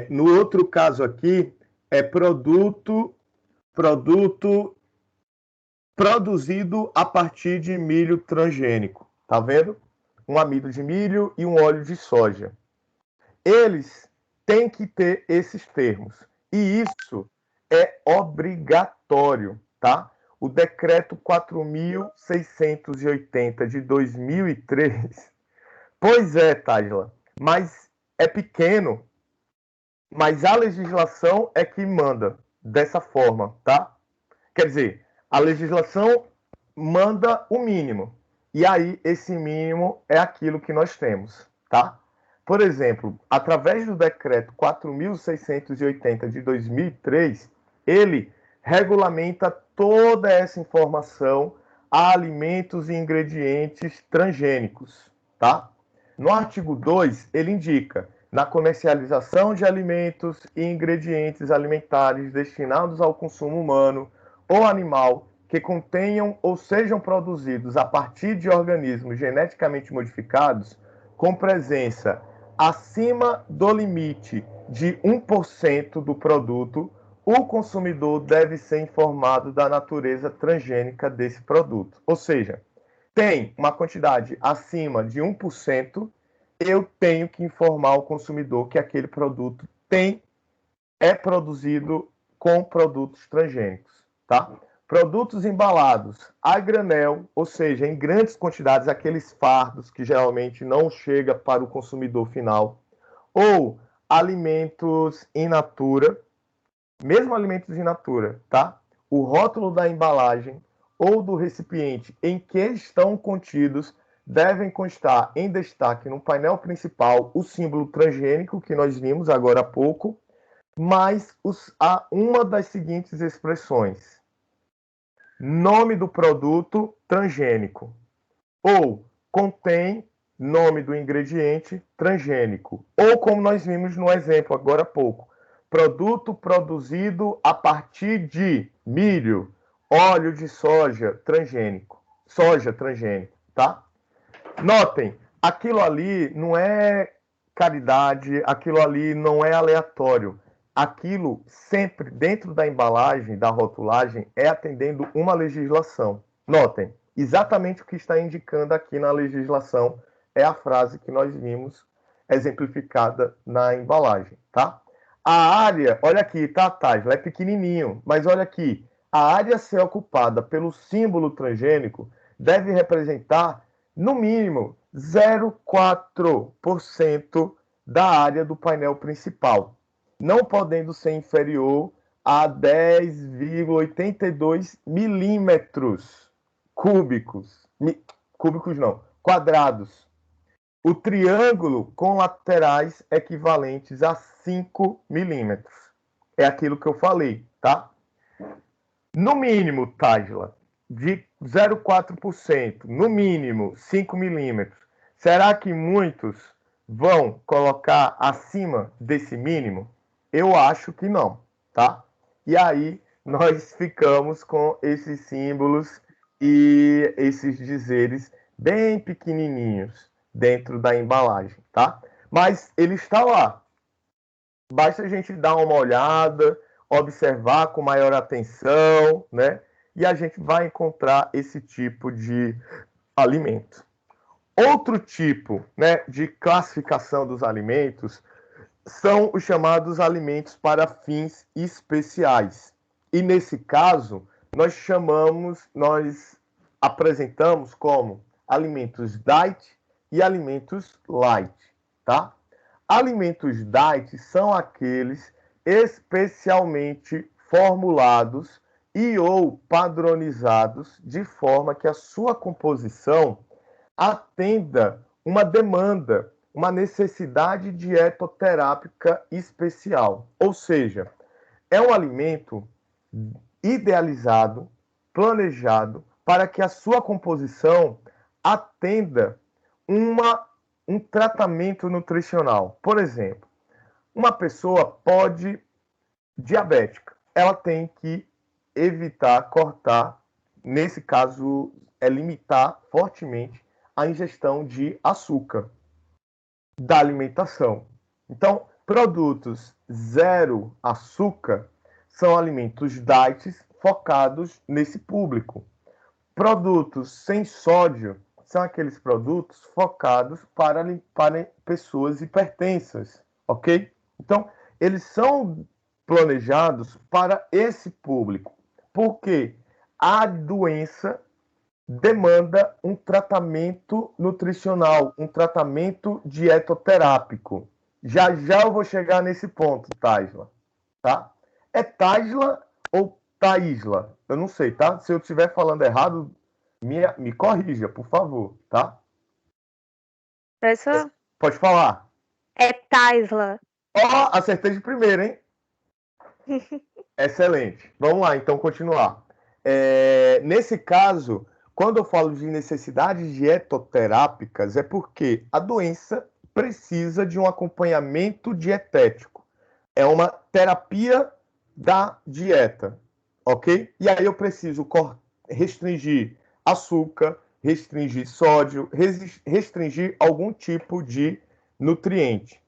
No outro caso aqui, é produto produzido a partir de milho transgênico. Tá vendo? Um amido de milho e um óleo de soja. Eles têm que ter esses termos. E isso é obrigatório, tá? O decreto 4.680 de 2003. Pois é, Tayla, mas é pequeno, mas a legislação é que manda dessa forma, tá? Quer dizer, a legislação manda o mínimo. E aí, esse mínimo é aquilo que nós temos, tá? Por exemplo, através do decreto 4.680 de 2003, ele regulamenta toda essa informação a alimentos e ingredientes transgênicos, tá? No artigo 2, ele indica na comercialização de alimentos e ingredientes alimentares destinados ao consumo humano ou animal que contenham ou sejam produzidos a partir de organismos geneticamente modificados com presença acima do limite de 1% do produto, o consumidor deve ser informado da natureza transgênica desse produto. Ou seja, tem uma quantidade acima de 1%, eu tenho que informar o consumidor que aquele produto é produzido com produtos transgênicos, tá? Produtos embalados a granel, ou seja, em grandes quantidades, aqueles fardos que geralmente não chega para o consumidor final, ou alimentos in natura, mesmo alimentos in natura, tá? O rótulo da embalagem ou do recipiente em que estão contidos devem constar em destaque no painel principal o símbolo transgênico que nós vimos agora há pouco, mais uma das seguintes expressões: nome do produto transgênico, ou contém nome do ingrediente transgênico, ou como nós vimos no exemplo agora há pouco, produto produzido a partir de milho, óleo de soja transgênico, tá? Notem, aquilo ali não é caridade, aquilo ali não é aleatório. Aquilo sempre dentro da embalagem, da rotulagem, é atendendo uma legislação. Notem, exatamente o que está indicando aqui na legislação é a frase que nós vimos exemplificada na embalagem, tá? A área, olha aqui, tá, Tásla, é pequenininho, mas olha aqui, a área a ser ocupada pelo símbolo transgênico deve representar, no mínimo, 0,4% da área do painel principal, não podendo ser inferior a 10,82 milímetros, cúbicos. Cúbicos não, quadrados. O triângulo com laterais equivalentes a 5 milímetros. É aquilo que eu falei, tá? No mínimo, Tajla, de 0,4%, no mínimo 5 milímetros. Será que muitos vão colocar acima desse mínimo? Eu acho que não, tá? E aí nós ficamos com esses símbolos e esses dizeres bem pequenininhos dentro da embalagem, tá? Mas ele está lá. Basta a gente dar uma olhada, observar com maior atenção, né? E a gente vai encontrar esse tipo de alimento. Outro tipo, né, de classificação dos alimentos são os chamados alimentos para fins especiais. E nesse caso, nós apresentamos como alimentos diet e alimentos light, tá? Alimentos diet são aqueles especialmente formulados e ou padronizados de forma que a sua composição atenda uma demanda, uma necessidade dietoterápica especial. Ou seja, é um alimento idealizado, planejado, para que a sua composição atenda um tratamento nutricional. Por exemplo, uma pessoa diabética, ela tem que evitar, cortar, nesse caso, limitar fortemente a ingestão de açúcar da alimentação. Então, produtos zero açúcar são alimentos diet focados nesse público. Produtos sem sódio são aqueles produtos focados para pessoas hipertensas, ok? Então, eles são planejados para esse público, porque a doença demanda um tratamento nutricional, um tratamento dietoterápico. Já já eu vou chegar nesse ponto, Tajla, tá? É Tajla ou Taisla? Eu não sei, tá? Se eu estiver falando errado, me corrija, por favor, tá? Professor? Pode falar. É Taisla. Ó, acertei de primeira, hein? Excelente. Vamos lá, então, continuar. Nesse caso, quando eu falo de necessidades dietoterápicas, é porque a doença precisa de um acompanhamento dietético. É uma terapia da dieta, ok? E aí eu preciso restringir açúcar, restringir sódio, restringir algum tipo de nutriente.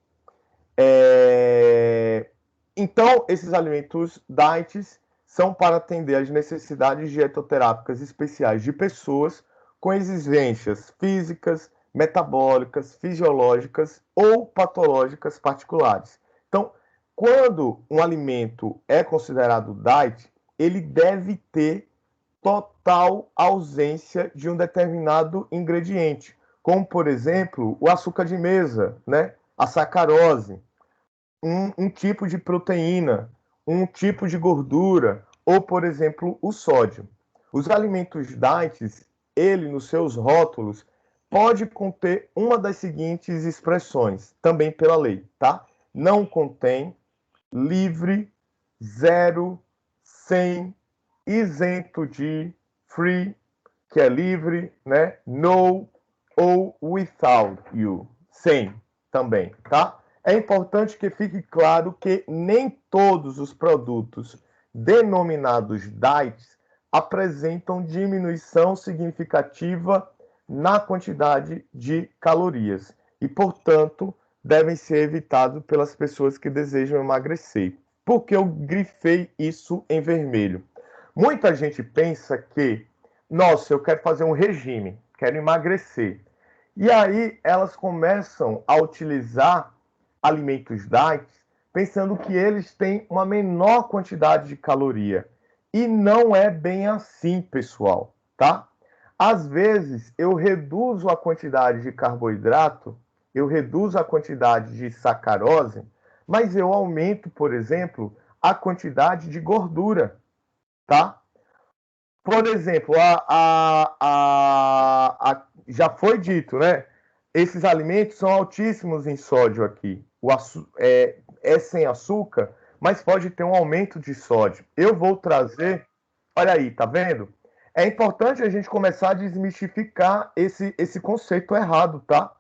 Então, esses alimentos diets são para atender às necessidades dietoterápicas especiais de pessoas com exigências físicas, metabólicas, fisiológicas ou patológicas particulares. Então, quando um alimento é considerado diet, ele deve ter total ausência de um determinado ingrediente, como, por exemplo, o açúcar de mesa, né? A sacarose, um tipo de proteína, um tipo de gordura, ou, por exemplo, o sódio. Os alimentos diets, ele, nos seus rótulos, pode conter uma das seguintes expressões, também pela lei, tá? Não contém, livre, zero, sem, isento de, free, que é livre, né? No ou without you, sem também, tá? É importante que fique claro que nem todos os produtos denominados diets apresentam diminuição significativa na quantidade de calorias e, portanto, devem ser evitados pelas pessoas que desejam emagrecer. Por que eu grifei isso em vermelho? Muita gente pensa que, nossa, eu quero fazer um regime, quero emagrecer. E aí elas começam a utilizar alimentos diet pensando que eles têm uma menor quantidade de caloria. E não é bem assim, pessoal, tá? Às vezes eu reduzo a quantidade de carboidrato, eu reduzo a quantidade de sacarose, mas eu aumento, por exemplo, a quantidade de gordura, tá? Por exemplo, já foi dito, né? Esses alimentos são altíssimos em sódio aqui. É sem açúcar, mas pode ter um aumento de sódio. Eu vou trazer. Olha aí, tá vendo? É importante a gente começar a desmistificar esse conceito errado, tá?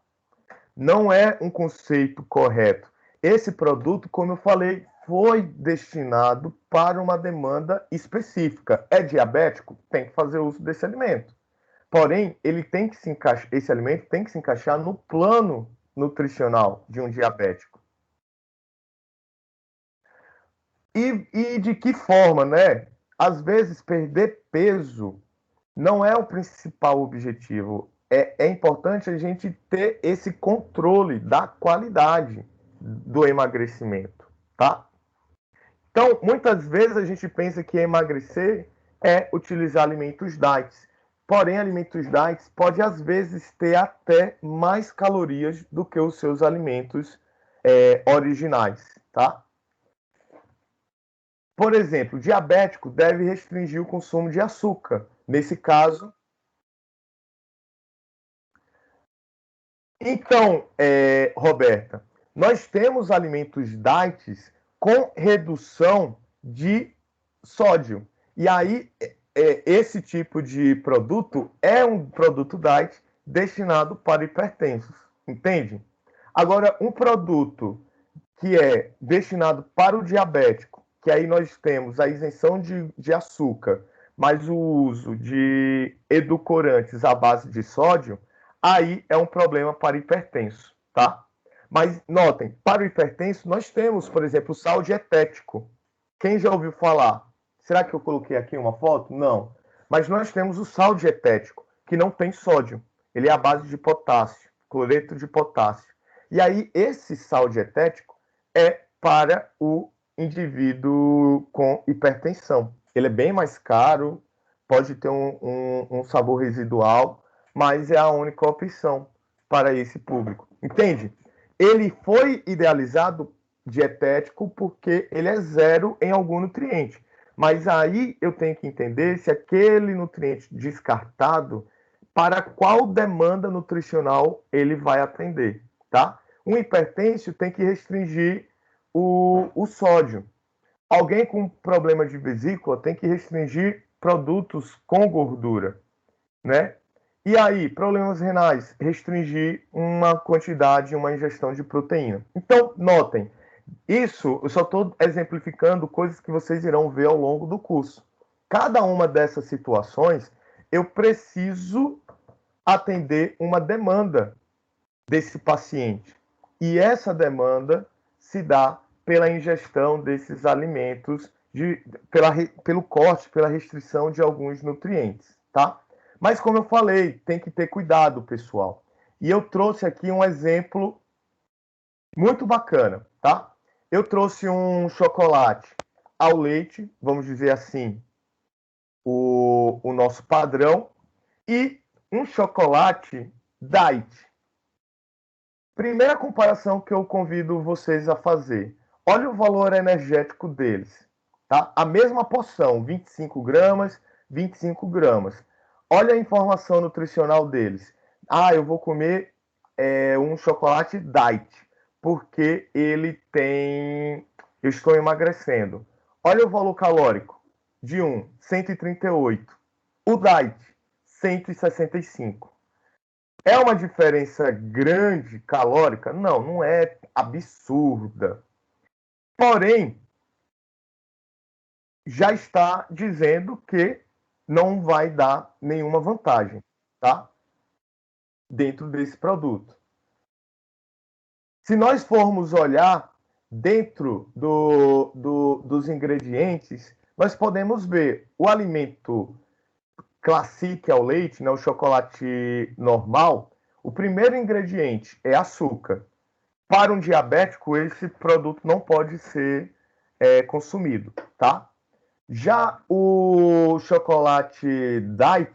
Não é um conceito correto. Esse produto, como eu falei, foi destinado para uma demanda específica. É diabético? Tem que fazer uso desse alimento. Porém, ele tem que se encaixar, esse alimento tem que se encaixar no plano nutricional de um diabético. E de que forma, né? Às vezes, perder peso não é o principal objetivo. É importante a gente ter esse controle da qualidade do emagrecimento, tá? Então, muitas vezes a gente pensa que emagrecer é utilizar alimentos diets. Porém, alimentos diets pode às vezes ter até mais calorias do que os seus alimentos originais, tá? Por exemplo, o diabético deve restringir o consumo de açúcar. Nesse caso, então, Roberta, nós temos alimentos diets com redução de sódio. E aí, esse tipo de produto é um produto diet destinado para hipertensos, entende? Agora, um produto que é destinado para o diabético, que aí nós temos a isenção de açúcar, mas o uso de edulcorantes à base de sódio, aí é um problema para hipertenso, tá? Mas notem, para o hipertenso nós temos, por exemplo, o sal dietético. Quem já ouviu falar? Será que eu coloquei aqui uma foto? Não. Mas nós temos o sal dietético, que não tem sódio. Ele é à base de potássio, cloreto de potássio. E aí, esse sal dietético é para o indivíduo com hipertensão. Ele é bem mais caro, pode ter um sabor residual, mas é a única opção para esse público. Entende? Ele foi idealizado dietético porque ele é zero em algum nutriente. Mas aí eu tenho que entender se aquele nutriente descartado, para qual demanda nutricional ele vai atender, tá? Um hipertenso tem que restringir o sódio. Alguém com problema de vesícula tem que restringir produtos com gordura, né? E aí, problemas renais, restringir uma quantidade, uma ingestão de proteína. Então, notem, isso eu só estou exemplificando coisas que vocês irão ver ao longo do curso. Cada uma dessas situações, eu preciso atender uma demanda desse paciente. E essa demanda se dá pela ingestão desses alimentos, pelo corte, pela restrição de alguns nutrientes, tá? Mas como eu falei, tem que ter cuidado, pessoal. E eu trouxe aqui um exemplo muito bacana, tá? Eu trouxe um chocolate ao leite, vamos dizer assim, o nosso padrão, e um chocolate diet. Primeira comparação que eu convido vocês a fazer. Olha o valor energético deles, tá? A mesma porção, 25 gramas, 25 gramas. Olha a informação nutricional deles. Ah, eu vou comer um chocolate diet, porque ele tem... Eu estou emagrecendo. Olha o valor calórico de 138. O diet, 165. É uma diferença grande calórica? Não, não é absurda. Porém, já está dizendo que não vai dar nenhuma vantagem, tá? Dentro desse produto. Se nós formos olhar dentro dos ingredientes, nós podemos ver o alimento classique ao leite, né, o chocolate normal, o primeiro ingrediente é açúcar. Para um diabético, esse produto não pode ser consumido, tá? Já o chocolate diet,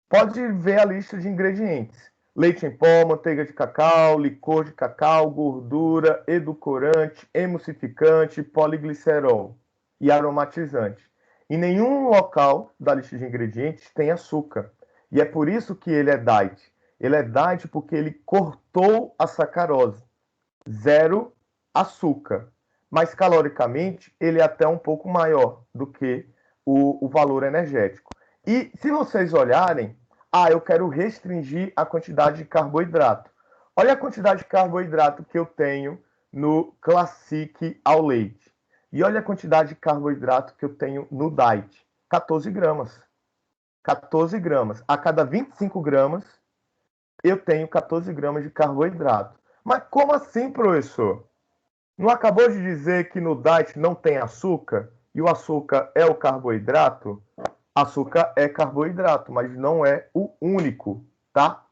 pode ver a lista de ingredientes. Leite em pó, manteiga de cacau, licor de cacau, gordura, edulcorante, emulsificante, poliglicerol e aromatizante. Em nenhum local da lista de ingredientes tem açúcar. E é por isso que ele é diet. Ele é diet porque ele cortou a sacarose. Zero açúcar. Mas caloricamente, ele é até um pouco maior do que o valor energético. E se vocês olharem, eu quero restringir a quantidade de carboidrato. Olha a quantidade de carboidrato que eu tenho no Classic ao leite. E olha a quantidade de carboidrato que eu tenho no Diet. 14 gramas. 14 gramas. A cada 25 gramas, eu tenho 14 gramas de carboidrato. Mas como assim, professor? Não acabou de dizer que no Diet não tem açúcar? E o açúcar é o carboidrato? Açúcar é carboidrato, mas não é o único, tá?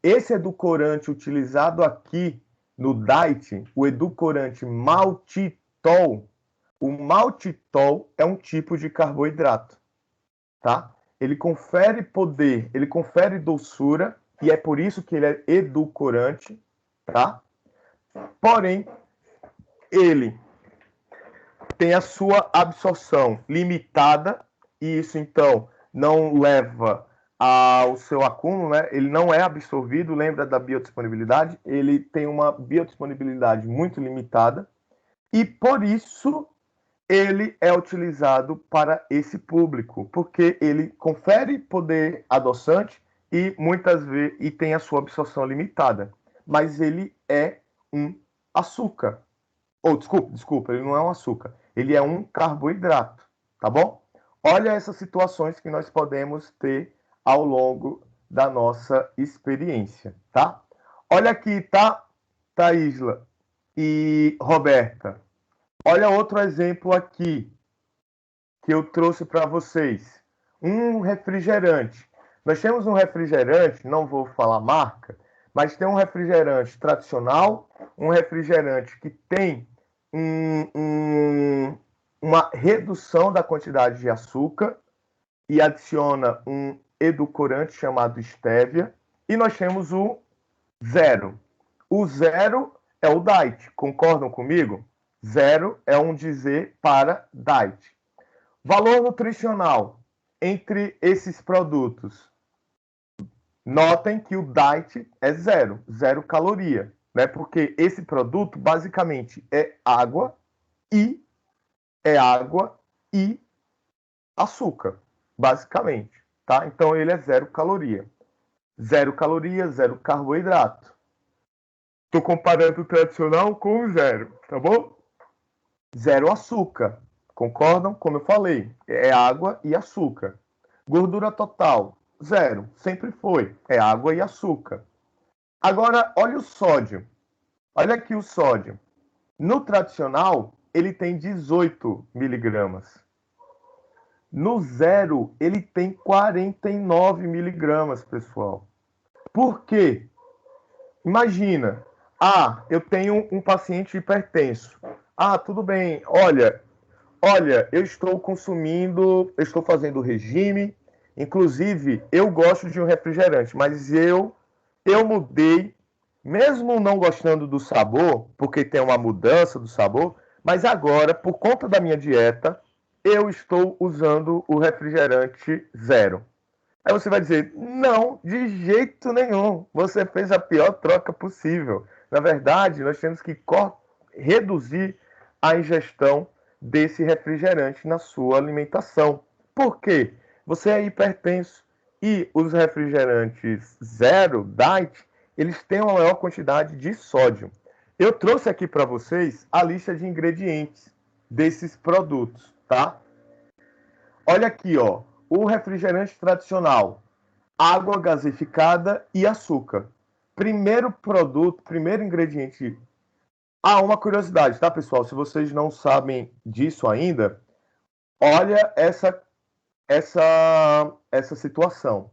Esse edulcorante utilizado aqui no Diet, o edulcorante maltitol, o maltitol é um tipo de carboidrato, tá? Ele confere poder, ele confere doçura, e é por isso que ele é edulcorante, tá? Porém, ele tem a sua absorção limitada, e isso, então, não leva ao seu acúmulo, né? Ele não é absorvido, lembra da biodisponibilidade? Ele tem uma biodisponibilidade muito limitada, e por isso ele é utilizado para esse público, porque ele confere poder adoçante e muitas vezes e tem a sua absorção limitada, mas ele é um açúcar. Ou desculpa, ele não é um açúcar, ele é um carboidrato, tá bom? Olha essas situações que nós podemos ter ao longo da nossa experiência, tá? Olha aqui, tá, Thaísla e Roberta? Olha outro exemplo aqui que eu trouxe para vocês. Um refrigerante. Nós temos um refrigerante, não vou falar marca, mas tem um refrigerante tradicional, um refrigerante que tem uma redução da quantidade de açúcar e adiciona um edulcorante chamado stevia. E nós temos o zero. O zero é o diet, concordam comigo? Zero é um dizer para diet. Valor nutricional entre esses produtos. Notem que o diet é zero caloria, né? Porque esse produto basicamente é água e açúcar, basicamente, tá? Então ele é zero caloria, zero carboidrato. Estou comparando o tradicional com o zero, tá bom? Zero açúcar, concordam? Como eu falei, é água e açúcar. Gordura total, zero, sempre foi, é água e açúcar. Agora, olha o sódio. Olha aqui o sódio. No tradicional, ele tem 18 miligramas. No zero, ele tem 49 miligramas, pessoal. Por quê? Imagina, eu tenho um paciente hipertenso. Tudo bem, olha, eu estou fazendo regime, inclusive eu gosto de um refrigerante, mas eu mudei, mesmo não gostando do sabor, porque tem uma mudança do sabor, mas agora, por conta da minha dieta, eu estou usando o refrigerante zero. Aí você vai dizer, não, de jeito nenhum, você fez a pior troca possível. Na verdade, nós temos que reduzir a ingestão desse refrigerante na sua alimentação. Por quê? Você é hipertenso e os refrigerantes zero, diet, eles têm uma maior quantidade de sódio. Eu trouxe aqui para vocês a lista de ingredientes desses produtos, tá? Olha aqui, ó, o refrigerante tradicional, água gaseificada e açúcar. Primeiro produto, primeiro ingrediente. Uma curiosidade, tá, pessoal? Se vocês não sabem disso ainda, olha essa situação.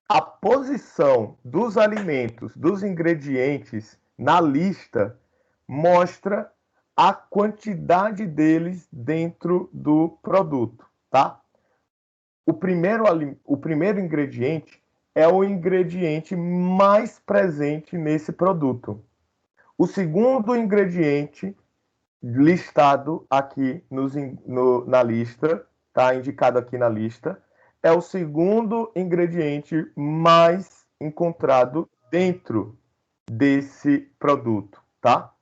A posição dos alimentos, dos ingredientes na lista mostra a quantidade deles dentro do produto, tá? O primeiro ingrediente é o ingrediente mais presente nesse produto. O segundo ingrediente listado aqui na lista está indicado aqui na lista, é o segundo ingrediente mais encontrado dentro desse produto, tá?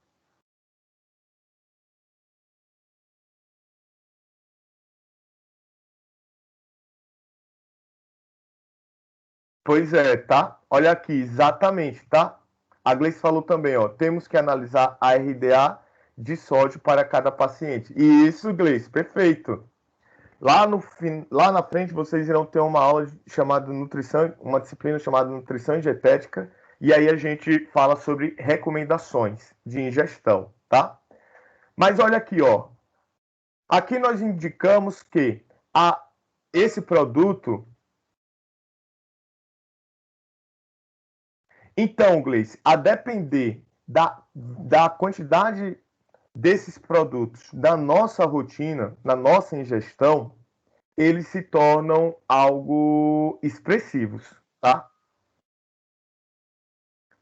Pois é, tá? Olha aqui, exatamente, tá? A Gleice falou também, ó, temos que analisar a RDA de sódio para cada paciente. Isso, Gleice, perfeito. Lá na frente vocês irão ter uma aula chamada nutrição, uma disciplina chamada nutrição e dietética, e aí a gente fala sobre recomendações de ingestão, tá? Mas olha aqui, ó. Aqui nós indicamos que esse produto. Então, Gleice, a depender da quantidade desses produtos na nossa rotina, na nossa ingestão, eles se tornam algo expressivos, tá?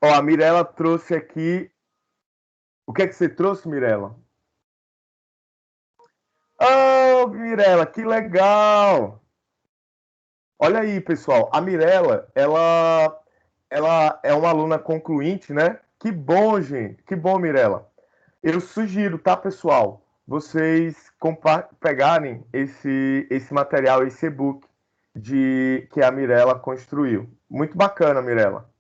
Ó, a Mirella trouxe aqui. O que é que você trouxe, Mirella? Oh, Mirella, que legal! Olha aí, pessoal. A Mirella, ela é uma aluna concluinte, né? Que bom, gente. Que bom, Mirella. Eu sugiro, tá, pessoal? Vocês pegarem esse material, esse e-book que a Mirella construiu. Muito bacana, Mirella.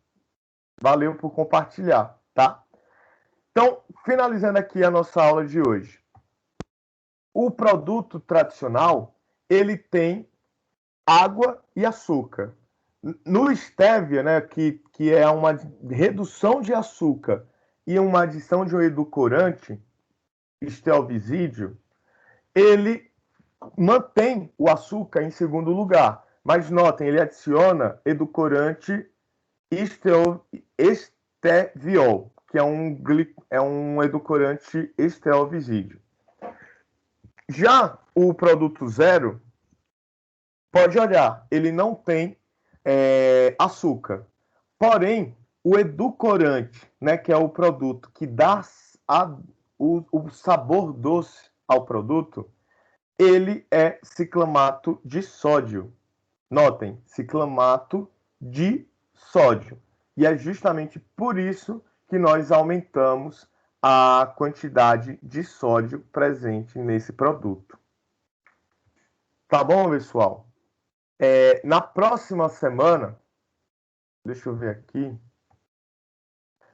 Valeu por compartilhar, tá? Então, finalizando aqui a nossa aula de hoje. O produto tradicional, ele tem água e açúcar. No stevia, né, que é uma redução de açúcar e uma adição de um edulcorante, estelvisídeo, ele mantém o açúcar em segundo lugar. Mas notem, ele adiciona edulcorante esteviol, que é um edulcorante estelvisídeo. Já o produto zero, pode olhar, ele não tem açúcar. Porém, o edulcorante, né, que é o produto que dá o sabor doce ao produto, ele é ciclamato de sódio. Notem, ciclamato de sódio. E é justamente por isso que nós aumentamos a quantidade de sódio presente nesse produto. Tá bom, pessoal? Na próxima semana, deixa eu ver aqui.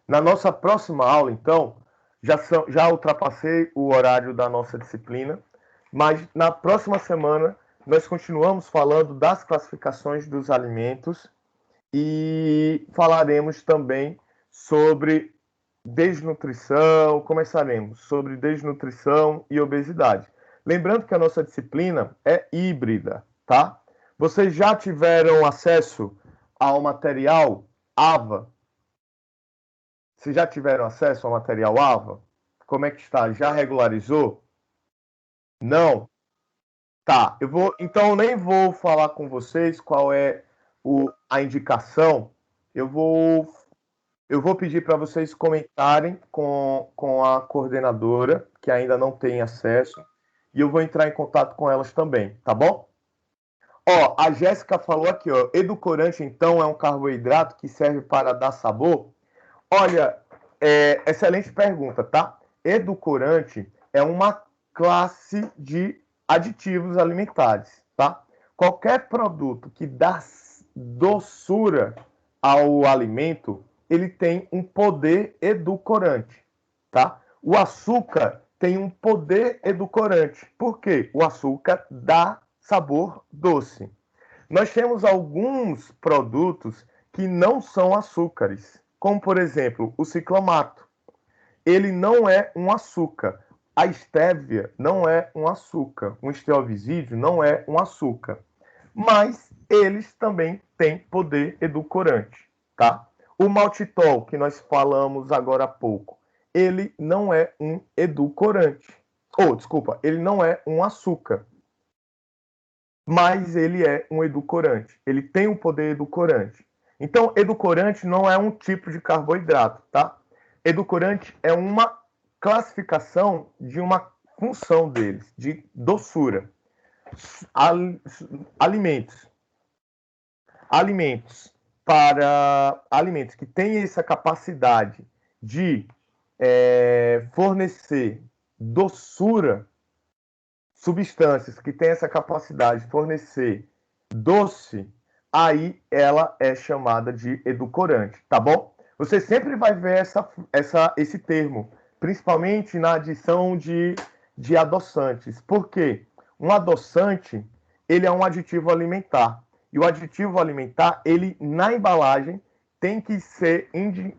Na nossa próxima aula, então, já ultrapassei o horário da nossa disciplina, mas na próxima semana nós continuamos falando das classificações dos alimentos e falaremos também sobre desnutrição, começaremos sobre desnutrição e obesidade. Lembrando que a nossa disciplina é híbrida, tá? Vocês já tiveram acesso ao material AVA? Vocês já tiveram acesso ao material AVA? Como é que está? Já regularizou? Não? Tá, então eu nem vou falar com vocês qual é a indicação. Eu vou pedir para vocês comentarem com a coordenadora, que ainda não tem acesso, e eu vou entrar em contato com elas também, tá bom? Ó, a Jéssica falou aqui, ó, edulcorante, então, é um carboidrato que serve para dar sabor? Olha, excelente pergunta, tá? Edulcorante é uma classe de aditivos alimentares, tá? Qualquer produto que dá doçura ao alimento, ele tem um poder edulcorante, tá? O açúcar tem um poder edulcorante. Por quê? O açúcar dá sabor doce. Nós temos alguns produtos que não são açúcares, como, por exemplo, o ciclamato. Ele não é um açúcar. A estévia não é um açúcar. Um estelvisídeo não é um açúcar. Mas eles também têm poder edulcorante, tá? O maltitol, que nós falamos agora há pouco, ele não é um edulcorante. Desculpa, ele não é um açúcar. Mas ele é um edulcorante. Ele tem um poder edulcorante. Então, edulcorante não é um tipo de carboidrato, tá? Edulcorante é uma classificação de uma função deles, de doçura. alimentos. Alimentos que têm essa capacidade de fornecer doçura, substâncias que têm essa capacidade de fornecer doce, aí ela é chamada de edulcorante, tá bom? Você sempre vai ver esse termo, principalmente na adição de adoçantes. Por quê? Um adoçante, ele é um aditivo alimentar. E o aditivo alimentar, ele na embalagem tem que ser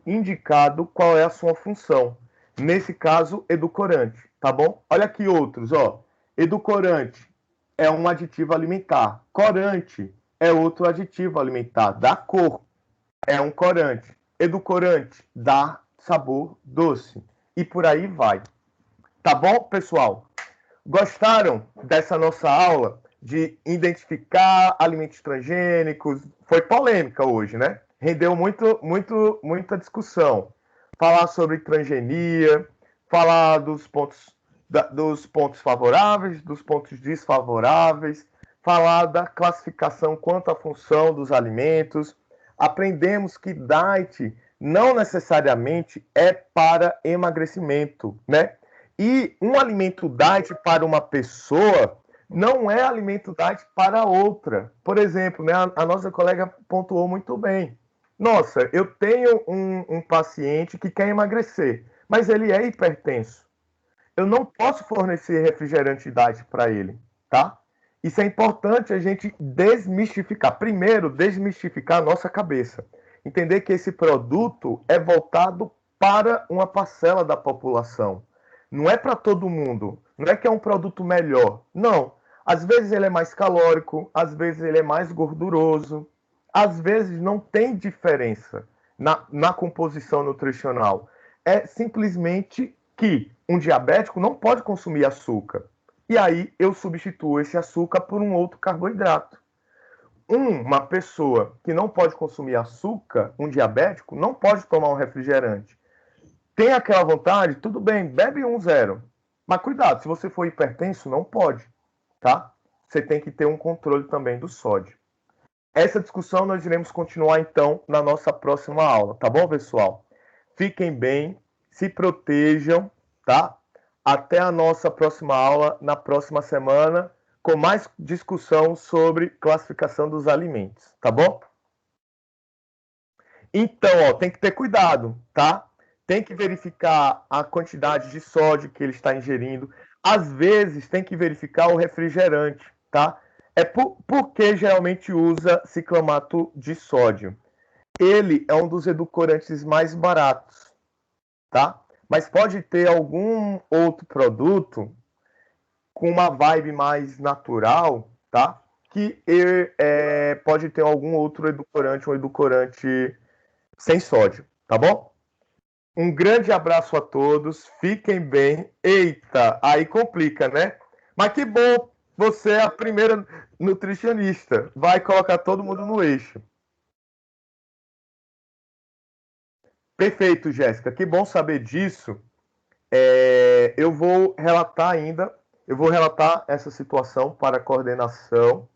indicado qual é a sua função. Nesse caso, edulcorante, tá bom? Olha aqui outros, ó. Edulcorante é um aditivo alimentar. Corante é outro aditivo alimentar. Dá cor, é um corante. Edulcorante dá sabor doce. E por aí vai. Tá bom, pessoal? Gostaram dessa nossa aula de identificar alimentos transgênicos? Foi polêmica hoje, né? Rendeu muita discussão. Falar sobre transgenia, falar dos pontos favoráveis, dos pontos desfavoráveis, falar da classificação quanto à função dos alimentos. Aprendemos que diet não necessariamente é para emagrecimento, né? E um alimento diet para uma pessoa não é alimento diet para outra. Por exemplo, né, a nossa colega pontuou muito bem. Nossa, eu tenho um paciente que quer emagrecer, mas ele é hipertenso. Eu não posso fornecer refrigerante diet para ele, tá? Isso é importante a gente desmistificar. Primeiro, desmistificar a nossa cabeça. Entender que esse produto é voltado para uma parcela da população. Não é para todo mundo. Não é que é um produto melhor. Não. Às vezes ele é mais calórico, às vezes ele é mais gorduroso, às vezes não tem diferença na composição nutricional. É simplesmente que um diabético não pode consumir açúcar. E aí eu substituo esse açúcar por um outro carboidrato. Uma pessoa que não pode consumir açúcar, um diabético, não pode tomar um refrigerante. Tem aquela vontade? Tudo bem, bebe 1,0. Mas cuidado, se você for hipertenso, não pode, tá? Você tem que ter um controle também do sódio. Essa discussão nós iremos continuar, então, na nossa próxima aula, tá bom, pessoal? Fiquem bem, se protejam, tá? Até a nossa próxima aula, na próxima semana, com mais discussão sobre classificação dos alimentos, tá bom? Então, ó, tem que ter cuidado, tá? Tem que verificar a quantidade de sódio que ele está ingerindo. Às vezes, tem que verificar o refrigerante, tá? Porque geralmente usa ciclamato de sódio. Ele é um dos edulcorantes mais baratos, tá? Mas pode ter algum outro produto com uma vibe mais natural, tá? Que pode ter algum outro edulcorante, um edulcorante sem sódio, tá bom? Um grande abraço a todos, fiquem bem. Eita, aí complica, né? Mas que bom, você é a primeira nutricionista, vai colocar todo mundo no eixo. Perfeito, Jéssica, que bom saber disso. Eu vou relatar essa situação para a coordenação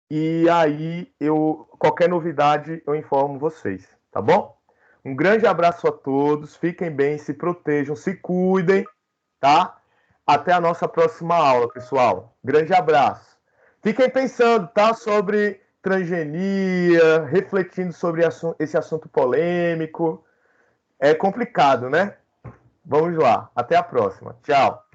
e aí qualquer novidade eu informo vocês, tá bom? Um grande abraço a todos, fiquem bem, se protejam, se cuidem, tá? Até a nossa próxima aula, pessoal. Grande abraço. Fiquem pensando, tá? Sobre transgenia, refletindo sobre esse assunto polêmico. É complicado, né? Vamos lá. Até a próxima. Tchau.